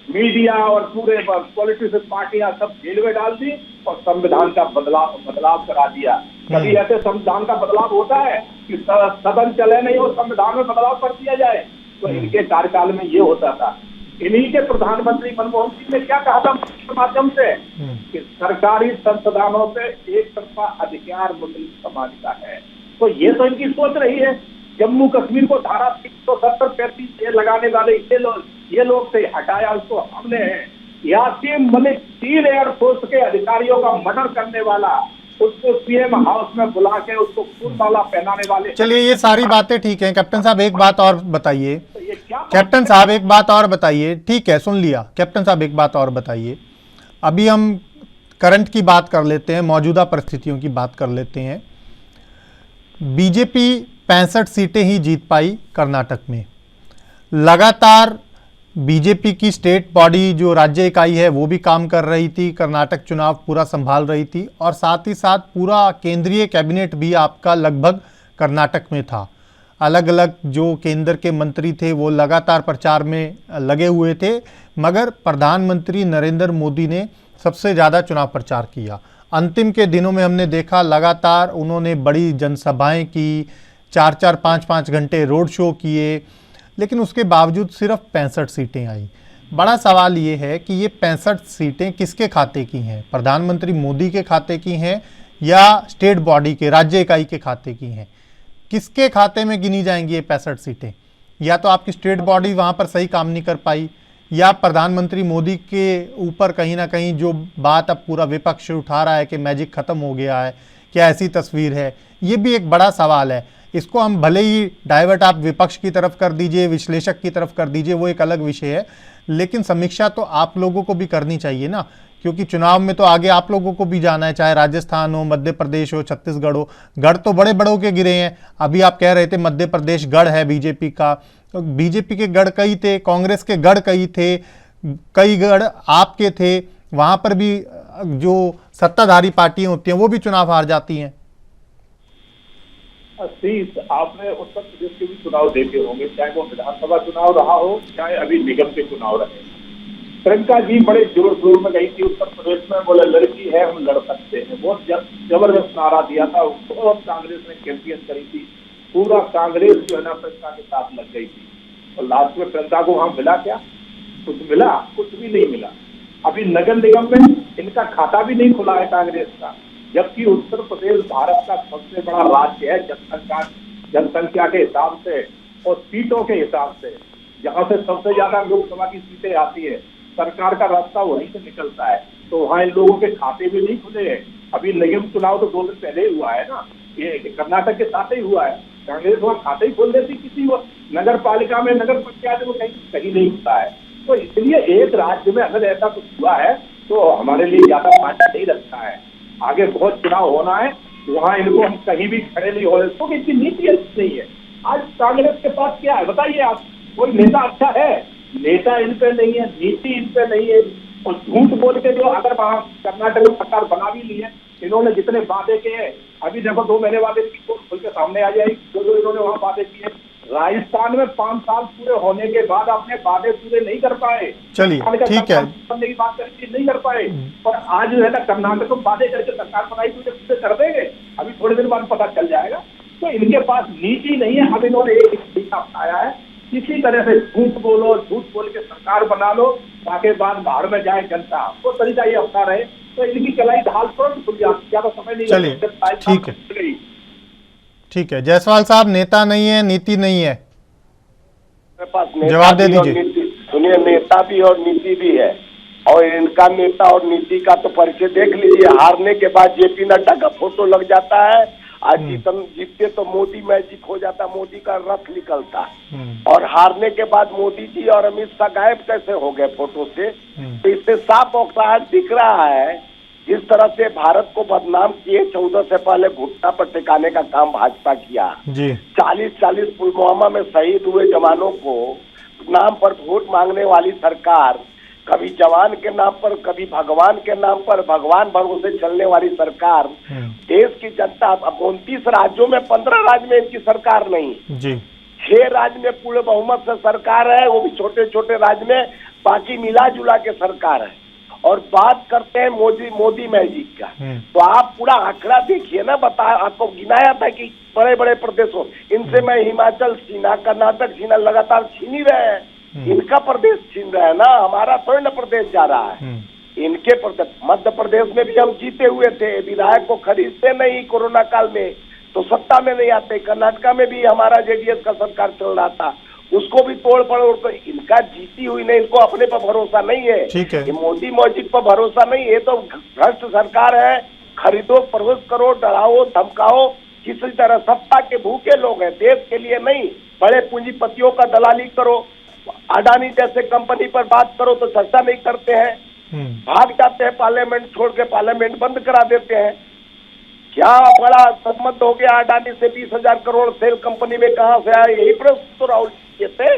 मीडिया और पूरे पॉलिटिशियन पार्टियां सब जेल में डाल दी और संविधान का बदलाव करा दिया। कभी ऐसे संविधान का बदलाव होता है कि सदन चले नहीं और संविधान में बदलाव कर दिया जाए? तो इनके कार्यकाल में ये होता था। इन्हीं के प्रधानमंत्री मनमोहन सिंह ने क्या कहा था के माध्यम से कि सरकारी संस्थानों पे एक तरफा अधिकार मुस्लिम समाज का है। तो ये तो इनकी सोच रही है। जम्मू कश्मीर को धारा 370-35 लगाने वाले ये लोग थे, हटाया उसको हमने। यासीन मलिक 3 एयरफोर्स के अधिकारियों का मर्डर करने वाला, उसको सीएम हाउस में बुला के उसको फूलमाला पहनाने वाले। चलिए ये सारी बातें ठीक हैं। कैप्टन साहब एक बात और बताइए। कैप्टन साहब एक बात और बताइए। ठीक है सुन लिया। कैप्टन साहब एक बात और बताइए। अभी हम करंट की बात कर लेते हैं, मौजूदा परिस्थितियों की बात कर लेते हैं। बीजेपी 65 सीटें ही जीत पाई कर्नाटक में, लगातार बीजेपी की स्टेट बॉडी जो राज्य इकाई है वो भी काम कर रही थी, कर्नाटक चुनाव पूरा संभाल रही थी और साथ ही साथ पूरा केंद्रीय कैबिनेट भी आपका लगभग कर्नाटक में था। अलग अलग जो केंद्र के मंत्री थे वो लगातार प्रचार में लगे हुए थे, मगर प्रधानमंत्री नरेंद्र मोदी ने सबसे ज़्यादा चुनाव प्रचार किया। अंतिम के दिनों में हमने देखा लगातार उन्होंने बड़ी जनसभाएं की, 4-4, 5-5 घंटे रोड शो किए, लेकिन उसके बावजूद सिर्फ 65 सीटें आई। बड़ा सवाल ये है कि ये 65 सीटें किसके खाते की हैं? प्रधानमंत्री मोदी के खाते की हैं या स्टेट बॉडी के, राज्य इकाई के खाते की हैं? किसके खाते में गिनी जाएंगी ये 65 सीटें? या तो आपकी स्टेट बॉडी वहाँ पर सही काम नहीं कर पाई, या प्रधानमंत्री मोदी के ऊपर कहीं ना कहीं जो बात अब पूरा विपक्ष उठा रहा है कि मैजिक खत्म हो गया है, क्या ऐसी तस्वीर है? ये भी एक बड़ा सवाल है। इसको हम भले ही डाइवर्ट आप विपक्ष की तरफ कर दीजिए, विश्लेषक की तरफ कर दीजिए, वो एक अलग विषय है, लेकिन समीक्षा तो आप लोगों को भी करनी चाहिए ना, क्योंकि चुनाव में तो आगे आप लोगों को भी जाना है, चाहे राजस्थान हो, मध्य प्रदेश हो, छत्तीसगढ़ हो। गढ़ तो बड़े बड़ों के गिरे हैं। अभी आप कह रहे थे मध्य प्रदेश गढ़ है बीजेपी का, तो बीजेपी के गढ़ कई थे, कांग्रेस के गढ़ कई थे, कई गढ़ आपके थे। वहां पर भी जो सत्ताधारी पार्टियां होती हैं वो भी चुनाव हार जाती हैं। आपने उत्तर प्रदेश के भी चुनाव देखे होंगे, चाहे वो विधानसभा चुनाव रहा हो, चाहे अभी निगम के चुनाव रहे। प्रियंका जी बड़े जोर शोर में गई थी उत्तर प्रदेश में, बोले लड़की है हम लड़ सकते हैं, बहुत जबरदस्त नारा दिया था। बहुत कांग्रेस ने कैंपेन करी थी, पूरा कांग्रेस जो है ना प्रियंका के साथ लग गई थी। और लास्ट में प्रियंका को वहां मिला क्या? कुछ मिला? कुछ भी नहीं मिला। अभी नगर निगम में इनका खाता भी नहीं खुला है कांग्रेस का, जबकि उत्तर प्रदेश भारत का सबसे बड़ा राज्य है जनसंख्या के हिसाब से और सीटों के हिसाब से। जहां से सबसे ज्यादा लोकसभा की सीटें आती है, सरकार का रास्ता वहीं से निकलता है, तो वहां इन लोगों के खाते भी नहीं खुले हैं। अभी निगम चुनाव तो 2 दिन पहले ही हुआ है ना, ये कर्नाटक के साथ ही हुआ है। कांग्रेस वहां खाते ही खोल देती किसी वो नगर पालिका में, नगर पंचायत में कहीं नहीं होता है। तो इसलिए एक राज्य में अगर ऐसा कुछ हुआ है तो हमारे लिए ज्यादा फायदा नहीं रखता है। आगे बहुत चुनाव होना है, वहां इनको हम कहीं भी खड़े नहीं हो रहे, क्योंकि इनकी नीति अच्छी नहीं है। आज कांग्रेस के पास क्या है बताइए आप? कोई नेता अच्छा है? नेता इन पे नहीं है, नीति इन पे नहीं है। और झूठ बोल के जो अगर वहां कर्नाटक में सरकार बना भी ली है, इन्होंने जितने वादे किए हैं, अभी देखो 2 महीने वादे की खुल के सामने आ जाएगी, जो इन्होंने वहां वादे किए। राजस्थान में 5 साल पूरे होने के बाद अपने वादे पूरे नहीं कर पाए। चलिए ठीक है, करने की बात करी नहीं कर पाए, और आज जो है ना कर्नाटक में वादे करके सरकार बनाई तो पूरे कर देंगे। अभी थोड़े दिन बाद पता चल जाएगा। तो इनके पास नीति नहीं है। अब इन्होंने एक तरीका अपनाया है, किसी तरह से झूठ बोलो, झूठ बोल के सरकार बना लो, ताकि बाद बाहर में जाए जनता। वो तरीका ये अपना रहे तो इनकी कलाई ढाल तुरंत खुल जाती, ज्यादा समय नहीं। चलिए ठीक है, ठीक है। जायसवाल साहब, नेता नहीं है, नीति नहीं है, जवाब दे दीजिए। सुनिए, नेता भी और नीति भी है, और इनका नेता और नीति का तो परिचय देख लीजिए। हारने के बाद जेपी नड्डा का फोटो लग जाता है, आज जीतते तो मोदी मैजिक हो जाता, मोदी का रथ निकलता, और हारने के बाद मोदी जी और अमित शाह गायब कैसे हो गए फोटो से? तो इससे साफ औकसाहट दिख रहा है। जिस तरह से भारत को बदनाम किए, 14 से पहले घुटना पर टिकाने का काम भाजपा किया। 40-40 पुलवामा में शहीद हुए जवानों को नाम पर वोट मांगने वाली सरकार, कभी जवान के नाम पर, कभी भगवान के नाम पर, भगवान भरोसे चलने वाली सरकार। देश की जनता, अब 29 राज्यों में 15 राज्य में इनकी सरकार नहीं, 6 राज्य में पूरे बहुमत से सरकार है, वो भी छोटे छोटे राज्य में, बाकी मिला जुला के सरकार है। और बात करते हैं मोदी मैजिक का, तो आप पूरा आंकड़ा देखिए ना। आपको गिनाया था कि बड़े बड़े प्रदेशों, इनसे मैं हिमाचल छीना, कर्नाटक छीना, लगातार छीन ही रहे हैं। इनका प्रदेश छीन रहे हैं ना, हमारा थोड़ा ना प्रदेश जा रहा है। इनके प्रदेश, मध्य प्रदेश में भी हम जीते हुए थे, विधायक को खरीदते नहीं कोरोना काल में तो सत्ता में नहीं आते। कर्नाटका में भी हमारा जेडीएस का सरकार चल रहा था, उसको भी तोड़ पड़ोड़ कर इनका जीती हुई नहीं। इनको अपने पर भरोसा नहीं है, ठीक है। ये मोदी मैजिक पर भरोसा नहीं है, तो भ्रष्ट सरकार है। खरीदो, प्रवेश करो, डराओ, धमकाओ, किसी तरह सत्ता के भूखे लोग हैं, देश के लिए नहीं। बड़े पूंजीपतियों का दलाली करो, अडानी जैसे कंपनी पर बात करो तो चर्चा नहीं करते हैं, भाग जाते हैं, पार्लियामेंट छोड़ के पार्लियामेंट बंद करा देते हैं। क्या बड़ा संबंध हो गया अडानी से? 20,000 करोड़ सेल कंपनी में कहां से आए? यही प्रश्न तो राहुल जी थे।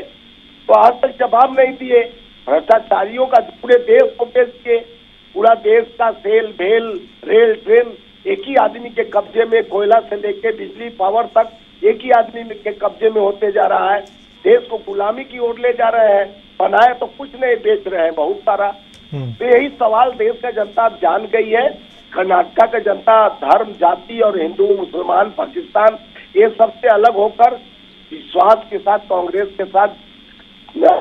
तो आज तक जवाब नहीं दिए। भ्रष्टाचारियों का पूरे देश को बेच के, पूरा देश का सेल भेल रेल ट्रेन एक ही आदमी के कब्जे में, कोयला से लेके बिजली पावर तक एक ही आदमी के कब्जे में होते जा रहा है। देश को गुलामी की ओर ले जा रहे हैं, बनाए तो कुछ नहीं, बेच रहे हैं बहुत सारा। तो यही सवाल देश का जनता जान गई है। कर्नाटक का जनता धर्म, जाति और हिंदू, मुसलमान, पाकिस्तान ये सबसे अलग होकर विश्वास के साथ कांग्रेस के साथ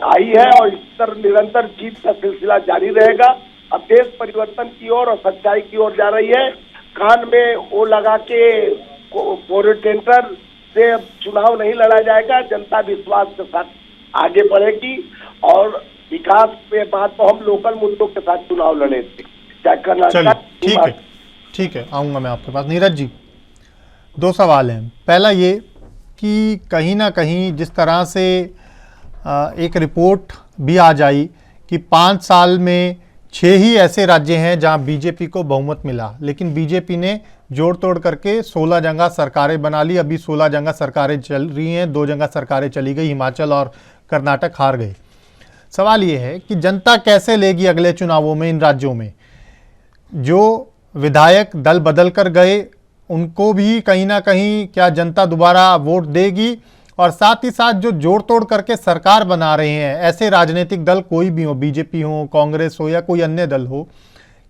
आई है और इस तरह निरंतर जीत का सिलसिला जारी रहेगा। अब देश परिवर्तन की ओर और सच्चाई की ओर जा रही है। कान में वो लगा के कोरेटेंटर से अब चुनाव नहीं लड़ा जाएगा। जनता विश्वास के साथ आगे बढ़ेगी और विकास के बाद तो हम लोकल मुद्दों के साथ चुनाव लड़े थे, चाहे कर्नाटक। ठीक है, आऊंगा मैं आपके पास। नीरज जी, दो सवाल हैं। पहला ये कि कहीं ना कहीं जिस तरह से एक रिपोर्ट भी आ जाई कि 5 साल में 6 ही ऐसे राज्य हैं जहां बीजेपी को बहुमत मिला, लेकिन बीजेपी ने जोड़ तोड़ करके 16 जगह सरकारें बना ली। अभी 16 जगह सरकारें चल रही हैं, 2 जगह सरकारें चली गई, हिमाचल और कर्नाटक हार गए। सवाल ये है कि जनता कैसे लेगी अगले चुनावों में इन राज्यों में? जो विधायक दल बदल कर गए उनको भी कहीं ना कहीं क्या जनता दोबारा वोट देगी? और साथ ही साथ जो जोड़ तोड़ करके सरकार बना रहे हैं ऐसे राजनीतिक दल, कोई भी हो, बीजेपी हो, कांग्रेस हो या कोई अन्य दल हो,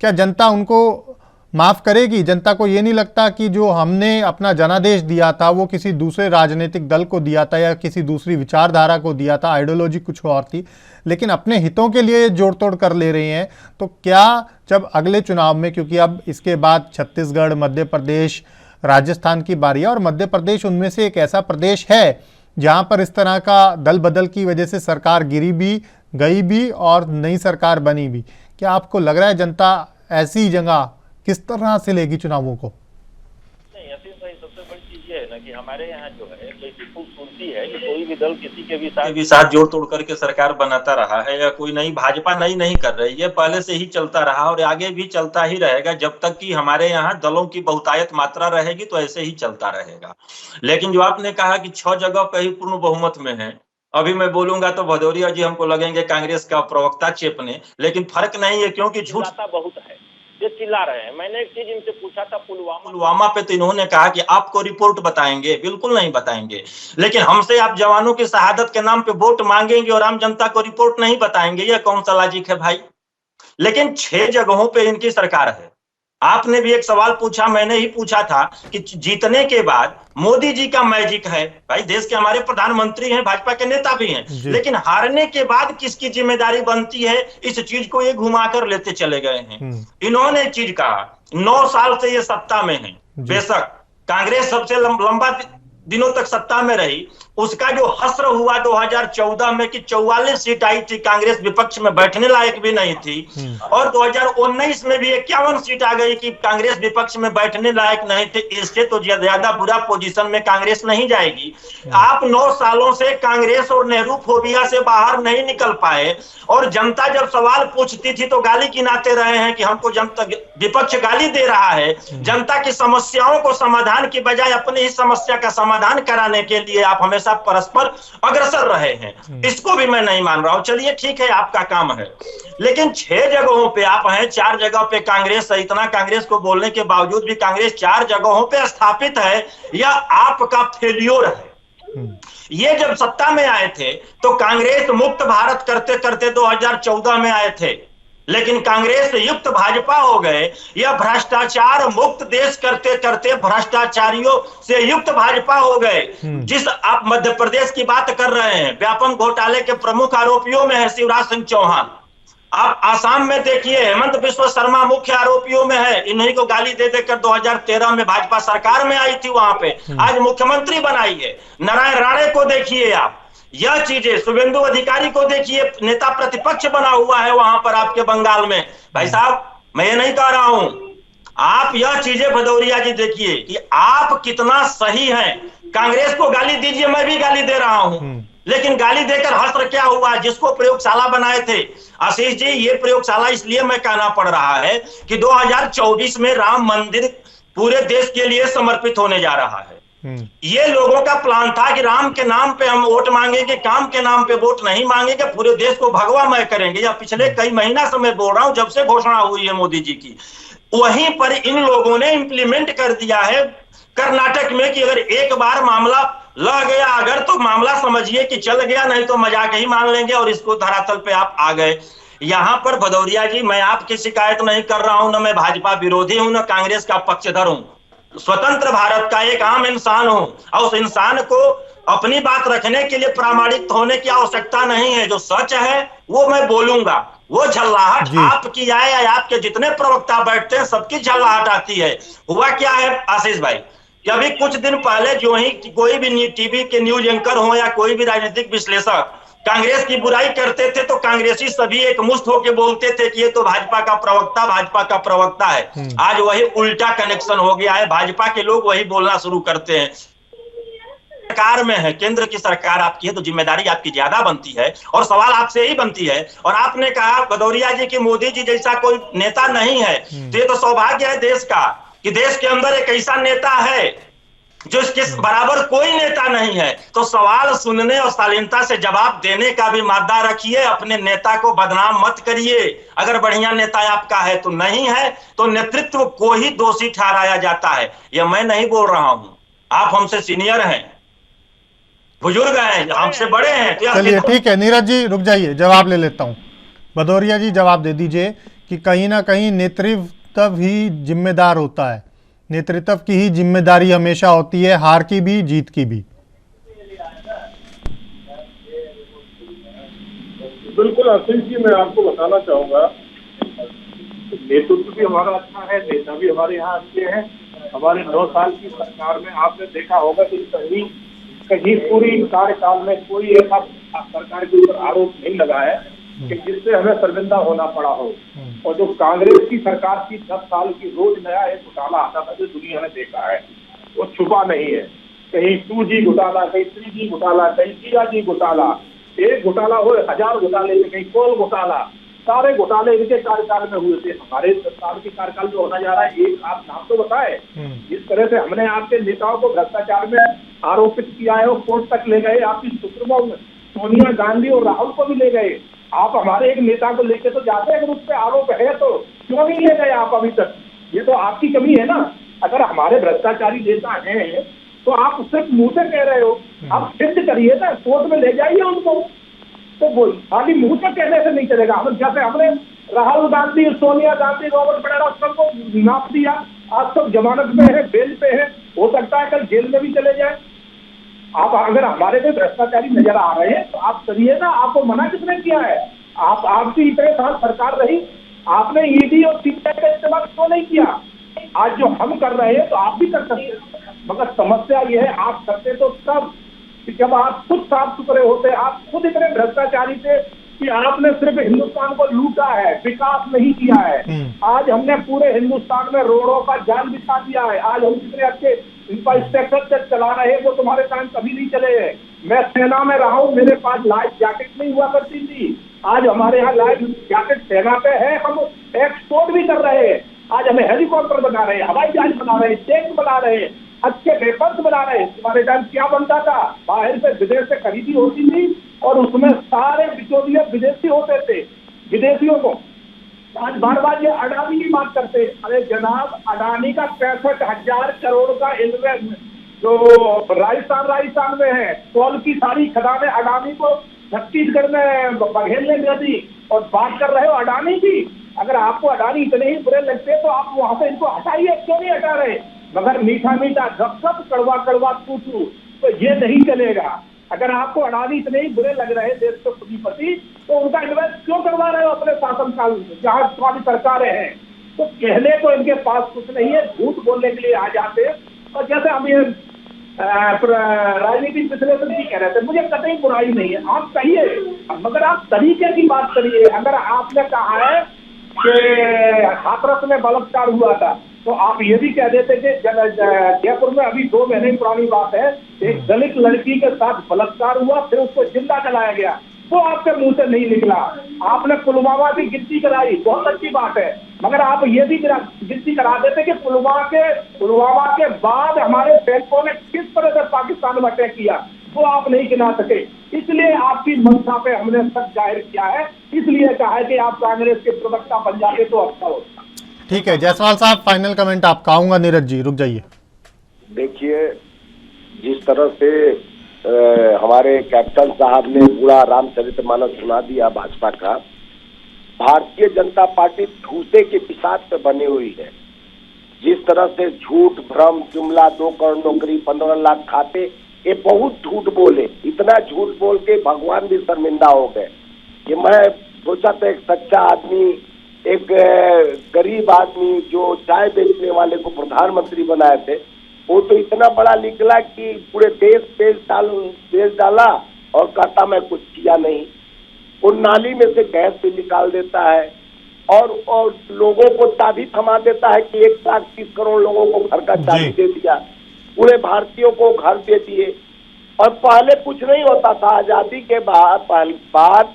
क्या जनता उनको माफ़ करेगी? जनता को ये नहीं लगता कि जो हमने अपना जनादेश दिया था वो किसी दूसरे राजनीतिक दल को दिया था या किसी दूसरी विचारधारा को दिया था, आइडियोलॉजी कुछ और थी, लेकिन अपने हितों के लिए जोड़ तोड़ कर ले रहे हैं? तो क्या जब अगले चुनाव में, क्योंकि अब इसके बाद छत्तीसगढ़, मध्य प्रदेश, राजस्थान की बारी है और मध्य प्रदेश उनमें से एक ऐसा प्रदेश है जहां पर इस तरह का दल बदल की वजह से सरकार गिरी भी, गई भी और नई सरकार बनी भी, क्या आपको लग रहा है जनता ऐसी जगह किस तरह से लेगी चुनावों को? नहीं, ऐसी सबसे बड़ी चीज ये है ना कि हमारे यहाँ जो है ऐसी खूबसूरती है कि कोई भी दल किसी के भी साथ जोड़ तोड़ करके सरकार बनाता रहा है, या कोई नई भाजपा नहीं कर रही है, पहले से ही चलता रहा और आगे भी चलता ही रहेगा। जब तक कि हमारे यहाँ दलों की बहुतायत मात्रा रहेगी तो ऐसे ही चलता रहेगा। लेकिन जो आपने कहा कि 6 जगह पे ही पूर्ण बहुमत में है, अभी मैं बोलूंगा तो भदौरिया जी हमको लगेंगे कांग्रेस का प्रवक्ता चेपने, लेकिन फर्क नहीं है क्योंकि झूठ बहुत है, ये चिल्ला रहे हैं। मैंने एक चीज इनसे पूछा था पुलवामा पे, तो इन्होंने कहा कि आपको रिपोर्ट बताएंगे। बिल्कुल नहीं बताएंगे, लेकिन हमसे आप जवानों की शहादत के नाम पे वोट मांगेंगे और आम जनता को रिपोर्ट नहीं बताएंगे, यह कौन सा लॉजिक है भाई? लेकिन 6 जगहों पे इनकी सरकार है। आपने भी एक सवाल पूछा, मैंने ही पूछा था कि जीतने के बाद मोदी जी का मैजिक है। भाई देश के हमारे प्रधानमंत्री हैं, भाजपा के नेता भी हैं, लेकिन हारने के बाद किसकी जिम्मेदारी बनती है, इस चीज को ये घुमा कर लेते चले गए हैं। इन्होंने चीज कहा 9 साल से ये सत्ता में है। बेशक कांग्रेस सबसे लंबा दिनों तक सत्ता में रही, उसका जो हस्र हुआ 2014 में कि 44 सीट आई थी, कांग्रेस विपक्ष में बैठने लायक भी नहीं थी, और 2019 में भी 51 सीट आ गई कि कांग्रेस विपक्ष में बैठने लायक नहीं थे। इससे तो ज्यादा बुरा पोजीशन में कांग्रेस नहीं जाएगी। आप 9 सालों से कांग्रेस और नेहरू फोबिया से बाहर नहीं निकल पाए, और जनता जब सवाल पूछती थी तो गाली गिनाते रहे हैं कि हमको जनता विपक्ष गाली दे रहा है। जनता की समस्याओं को समाधान की बजाय अपनी ही समस्या का समाधान कराने के लिए आप हमेशा परस्पर अग्रसर रहे हैं। इसको भी मैं नहीं मान रहा हूं। चलिए ठीक है, आपका काम है, लेकिन 6 जगहों पे आप हैं, 4 जगह पे कांग्रेस है। इतना कांग्रेस को बोलने के बावजूद भी कांग्रेस 4 जगहों पे स्थापित है, यह आपका फेल्योर है। ये जब सत्ता में आए थे तो कांग्रेस मुक्त भारत करते करते 2014 में आए थे, लेकिन कांग्रेस से युक्त भाजपा हो गए। या भ्रष्टाचार मुक्त देश करते करते भ्रष्टाचारियों से युक्त भाजपा हो गए। जिस आप मध्य प्रदेश की बात कर रहे हैं, व्यापम घोटाले के प्रमुख आरोपियों में है शिवराज सिंह चौहान। आप आसाम में देखिए, हेमंत बिस्वा शर्मा मुख्य आरोपियों में है। इन्हीं को गाली दे देकर 2013 में भाजपा सरकार में आई थी, वहां पे आज मुख्यमंत्री बनाई है। नारायण राणे को देखिए आप, यह चीजें, शुभेंदु अधिकारी को देखिए, नेता प्रतिपक्ष बना हुआ है वहां पर आपके बंगाल में। भाई साहब, मैं ये नहीं कह रहा हूं, आप यह चीजें भदौरिया जी देखिए कि आप कितना सही हैं। कांग्रेस को गाली दीजिए, मैं भी गाली दे रहा हूं, लेकिन गाली देकर हस्र क्या हुआ? जिसको प्रयोगशाला बनाए थे आशीष जी, ये प्रयोगशाला इसलिए मैं कहना पड़ रहा है कि 2024 में राम मंदिर पूरे देश के लिए समर्पित होने जा रहा है। ये लोगों का प्लान था कि राम के नाम पे हम वोट मांगेंगे, काम के नाम पे वोट नहीं मांगेंगे, पूरे देश को भगवामय करेंगे। या पिछले कई महीना से मैं बोल रहा हूं, जब से घोषणा हुई है मोदी जी की, वहीं पर इन लोगों ने इंप्लीमेंट कर दिया है कर्नाटक में कि अगर एक बार मामला लग गया, अगर तो मामला समझिए कि चल गया, नहीं तो मजाक ही मान लेंगे, और इसको धरातल पे आप आ गए। यहां पर भदौरिया जी, मैं आपकी शिकायत नहीं कर रहा हूं, न मैं भाजपा विरोधी हूं, न कांग्रेस का पक्षधर हूं, स्वतंत्र भारत का एक आम इंसान हूं, और उस इंसान को अपनी बात रखने के लिए प्रामाणिक होने की आवश्यकता नहीं है। जो सच है वो मैं बोलूंगा। वो झल्लाहट आपकी आए या आपके जितने प्रवक्ता बैठते हैं, सबकी झल्लाहट आती है। हुआ क्या है आशीष भाई, कि अभी कुछ दिन पहले जो ही कोई भी टीवी के न्यूज एंकर हो या कोई भी राजनीतिक विश्लेषक कांग्रेस की बुराई करते थे, तो कांग्रेसी सभी एक मुश्त होकर बोलते थे कि ये तो भाजपा का प्रवक्ता है। आज वही उल्टा कनेक्शन हो गया है, भाजपा के लोग वही बोलना शुरू करते हैं। सरकार में है, केंद्र की सरकार आपकी है, तो जिम्मेदारी आपकी ज्यादा बनती है, और सवाल आपसे ही बनती है। और आपने कहा भदौरिया जी की मोदी जी जैसा कोई नेता नहीं है, तो ये तो सौभाग्य है देश का कि देश के अंदर एक ऐसा नेता है जो इसके बराबर कोई नेता नहीं है। तो सवाल सुनने और शालीनता से जवाब देने का भी मादा रखिए, अपने नेता को बदनाम मत करिए। अगर बढ़िया नेता आपका है तो नहीं है, तो नेतृत्व को ही दोषी ठहराया जाता है। यह मैं नहीं बोल रहा हूं, आप हमसे सीनियर हैं, बुजुर्ग हैं, हमसे बड़े हैं। चलिए ठीक है, नीरज जी रुक जाइए, जवाब ले लेता हूं। भदौरिया जी जवाब दे दीजिए कि कहीं ना कहीं नेतृत्व ही जिम्मेदार होता है, नेतृत्व की ही जिम्मेदारी हमेशा होती है, हार की भी जीत की भी। बिल्कुल आशीष जी, मैं आपको बताना चाहूंगा, नेतृत्व भी हमारा अच्छा है, नेता भी हमारे यहाँ अच्छे हैं। हमारे 9 साल की सरकार में आपने देखा होगा कि कहीं पूरी कार्यकाल में कोई ऐसा सरकार के ऊपर आरोप नहीं लगा है कि जिससे हमें शर्मिंदा होना पड़ा हो। और जो कांग्रेस की सरकार की 10 साल की रोज नया एक घोटाला आता था, जो दुनिया ने देखा है, वो छुपा नहीं है। कहीं 2G घोटाला, कहीं 3G घोटाला, कहीं 4G घोटाला, एक घोटाला हो 1000 घोटाले, कहीं कोल घोटाला, सारे घोटाले इनके कार्यकाल में हुए थे। हमारे सरकार के कार्यकाल में होना जा रहा है, एक आप नाम तो बताए। जिस तरह से हमने आपके नेताओं को भ्रष्टाचार में आरोपित किया है, वो कोर्ट तक ले गए, आपकी सुप्रीमो सोनिया गांधी और राहुल को भी ले गए। आप हमारे एक नेता को लेके तो जाते हैं, अगर उस पर आरोप है तो क्यों नहीं ले गए आप अभी तक? ये तो आपकी कमी है ना। अगर हमारे भ्रष्टाचारी नेता हैं तो आप सिर्फ मुंह से कह रहे हो, आप सिद्ध करिए ना, कोर्ट में ले जाइए उनको। तो बोल खाली मुंह से कहने से नहीं चलेगा। हम जैसे हमने राहुल गांधी, सोनिया गांधी, रॉबर्ट वड्रा सबको नाप दिया, आज सब जमानत में है, बेल पे है, हो सकता है कल जेल में भी चले जाए। आप अगर हमारे पे भ्रष्टाचारी नजर आ रहे हैं तो आप करिए ना। आपको मना किसने किया है? आपकी इतने साल सरकार रही, आपने ईडी और सीबीआई का इस्तेमाल क्यों नहीं किया? आज जो हम कर रहे हैं तो आप भी कर सकते हैं, मगर समस्या ये है आप करते तो तब जब आप खुद साफ सुथरे होते। आप खुद इतने भ्रष्टाचारी थे कि आपने सिर्फ हिंदुस्तान को लूटा है, विकास नहीं किया है। आज हमने पूरे हिंदुस्तान में रोडों का जाल बिछा दिया है। आज हम कितने अच्छे इंफ्रास्ट्रक्चर से चला रहे हैं, वो तुम्हारे टाइम कभी नहीं चले हैं। मैं सेना में रहा हूँ, मेरे पास लाइफ जैकेट नहीं हुआ करती थी, आज हमारे यहाँ लाइफ जैकेट सेना पे है। हम एक्सपोर्ट भी कर रहे हैं, आज हमें हेलीकॉप्टर बना रहे हैं, हवाई जहाज बना रहे हैं, टैंक बना रहे हैं, अच्छे वेपन्स बना रहे हैं। तुम्हारे टाइम क्या बनता था? बाहर से विदेश से खरीदी होती थी और उसमें सारे बिचौलिए विदेशी होते थे, विदेशियों को। आज बार बार ये अडानी की बात करते। अरे जनाब, अडानी का 65,000 करोड़ का इन्वेस्टमेंट जो राजस्थान में है, कोल की सारी खदानें अडानी को छत्तीसगढ़ में बघेलने दे दी, और बात कर रहे हो अडानी की। अगर आपको अडानी इतने ही बुरे लगते तो आप वहां से इनको हटाइए, क्यों नहीं हटा रहे? मगर मीठा मीठा गप कड़वा कड़वा टू तो ये नहीं चलेगा। अगर आपको अडानी इतने ही बुरे लग रहे हैं देश के पूंजीपति, तो उनका इन्वेस्ट क्यों करवा रहे हो अपने शासनकाल में जहाँ तुम्हारी सरकारें हैं? तो कहने को इनके पास कुछ नहीं है, झूठ बोलने के लिए आ जाते हैं। और जैसे हम ये राजनीतिक विश्लेषण भी कह रहे थे, मुझे कतई बुराई नहीं है, आप कहिए, मगर आप तरीके की बात करिए। अगर आपने कहा है कि हाथरस में बलात्कार हुआ था, तो आप ये भी कह देते कि जयपुर में अभी 2 महीने पुरानी बात है, एक दलित लड़की के साथ बलात्कार हुआ, फिर उसको जिंदा जलाया गया, वो आपके मुंह से नहीं निकला। आपने पुलवामा की गिनती कराई, बहुत अच्छी बात है, मगर आप ये भी गिनती करा देते कि पुलवामा के बाद हमारे सैनिकों ने किस तरह से पाकिस्तान में अटैक किया, वो आप नहीं गिना सके। इसलिए आपकी मंशा पे हमने शक जाहिर किया है, इसलिए कहा है कि आप कांग्रेस के प्रवक्ता बन जाते तो अच्छा होता। ठीक है जायसवाल साहब, फाइनल कमेंट आपका। आऊंगा नीरज जी, रुक जाइए। देखिए, जिस तरह से हमारे कैप्टन साहब ने पूरा रामचरितमानस सुना दिया भाजपा का, भारतीय जनता पार्टी ठूसे के पिशाच पे बनी हुई है। जिस तरह से झूठ, भ्रम, जुमला, 2 करोड़ नौकरी, 15 लाख खाते, ये बहुत झूठ बोले। इतना झूठ बोल के भगवान भी शर्मिंदा हो गए। कि मैं सोचा था एक सच्चा आदमी, एक गरीब आदमी जो चाय बेचने वाले को प्रधानमंत्री बनाए थे, वो तो इतना बड़ा निकला कि पूरे देश बेच डाला और कहता मैं कुछ किया नहीं। वो नाली में से गैस भी निकाल देता है और लोगों को चाबी थमा देता है कि 130 करोड़ लोगों को घर का चाबी दे दिया, पूरे भारतीयों को घर दे दिए। और पहले कुछ नहीं होता था, आजादी के बाद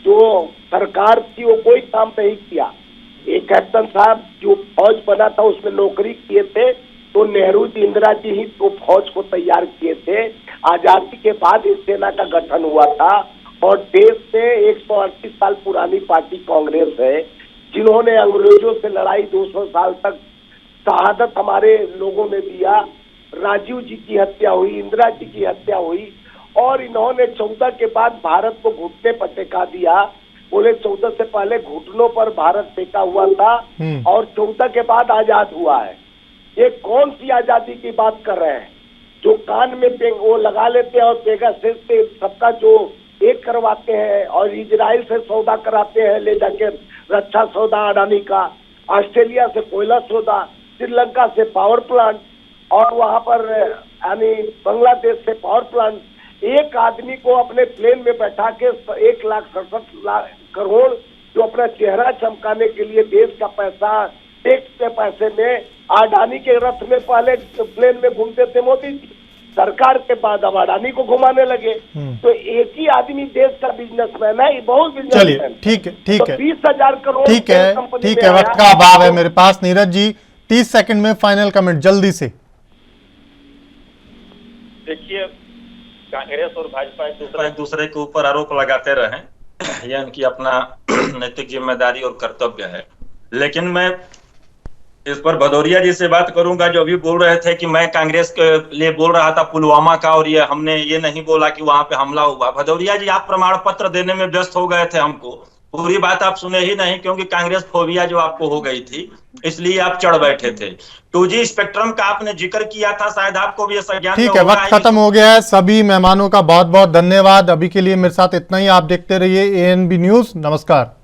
जो सरकार थी वो कोई काम नहीं किया। एक कैप्टन साहब जो फौज बना था उसमें नौकरी किए थे, तो नेहरू जी, इंदिरा जी ही तो फौज को तैयार किए थे। आजादी के बाद इस सेना का गठन हुआ था और देश से 138 साल पुरानी पार्टी कांग्रेस है, जिन्होंने अंग्रेजों से लड़ाई 200 साल तक शहादत हमारे लोगों ने दिया। राजीव जी की हत्या हुई, इंदिरा जी की हत्या हुई और इन्होंने 14 के बाद भारत को घुटने पर टेका दिया। बोले 14 से पहले घुटनों पर भारत टेका हुआ था और 14 के बाद आजाद हुआ है। ये कौन सी आजादी की बात कर रहे हैं? जो कान में वो लगा लेते हैं और पेगासस से सबका जो एक करवाते हैं और इजराइल से सौदा कराते हैं ले जाके, रक्षा सौदा अडानी का, ऑस्ट्रेलिया से कोयला सौदा, श्रीलंका से पावर प्लांट और वहां पर यानी बांग्लादेश से पावर प्लांट। एक आदमी को अपने प्लेन में बैठा के 1,67,00,000 करोड़ जो अपना चेहरा चमकाने के लिए देश का पैसा, टैक्स के पैसे में अडानी के रथ में पहले प्लेन में घूमते थे मोदी जी, सरकार के बाद अब अडानी को घुमाने लगे। तो एक ही आदमी देश का बिजनेसमैन है, बहुत चलिए ठीक है, ठीक है, 20,000 करोड़। ठीक है, ठीक है, वक्त का अभाव है मेरे पास। नीरज जी 30 सेकंड में फाइनल कमेंट जल्दी से। देखिए, कांग्रेस और भाजपा एक दूसरे के ऊपर आरोप लगाते रहे, यह इनकी अपना नैतिक जिम्मेदारी और कर्तव्य है। लेकिन मैं इस पर भदौरिया जी से बात करूंगा, जो अभी बोल रहे थे कि मैं कांग्रेस के लिए बोल रहा था पुलवामा का और ये हमने ये नहीं बोला कि वहां पे हमला हुआ। भदौरिया जी, आप प्रमाण पत्र देने में व्यस्त हो गए थे, हमको पूरी बात आप सुने ही नहीं, क्योंकि कांग्रेस फोबिया जो आपको हो गई थी इसलिए आप चढ़ बैठे थे। 2G स्पेक्ट्रम का आपने जिक्र किया था, शायद आपको भी ऐसा ज्ञान। ठीक है, वक्त खत्म हो गया है। सभी मेहमानों का बहुत बहुत धन्यवाद। अभी के लिए मेरे साथ इतना ही। आप देखते रहिए ANB न्यूज। नमस्कार।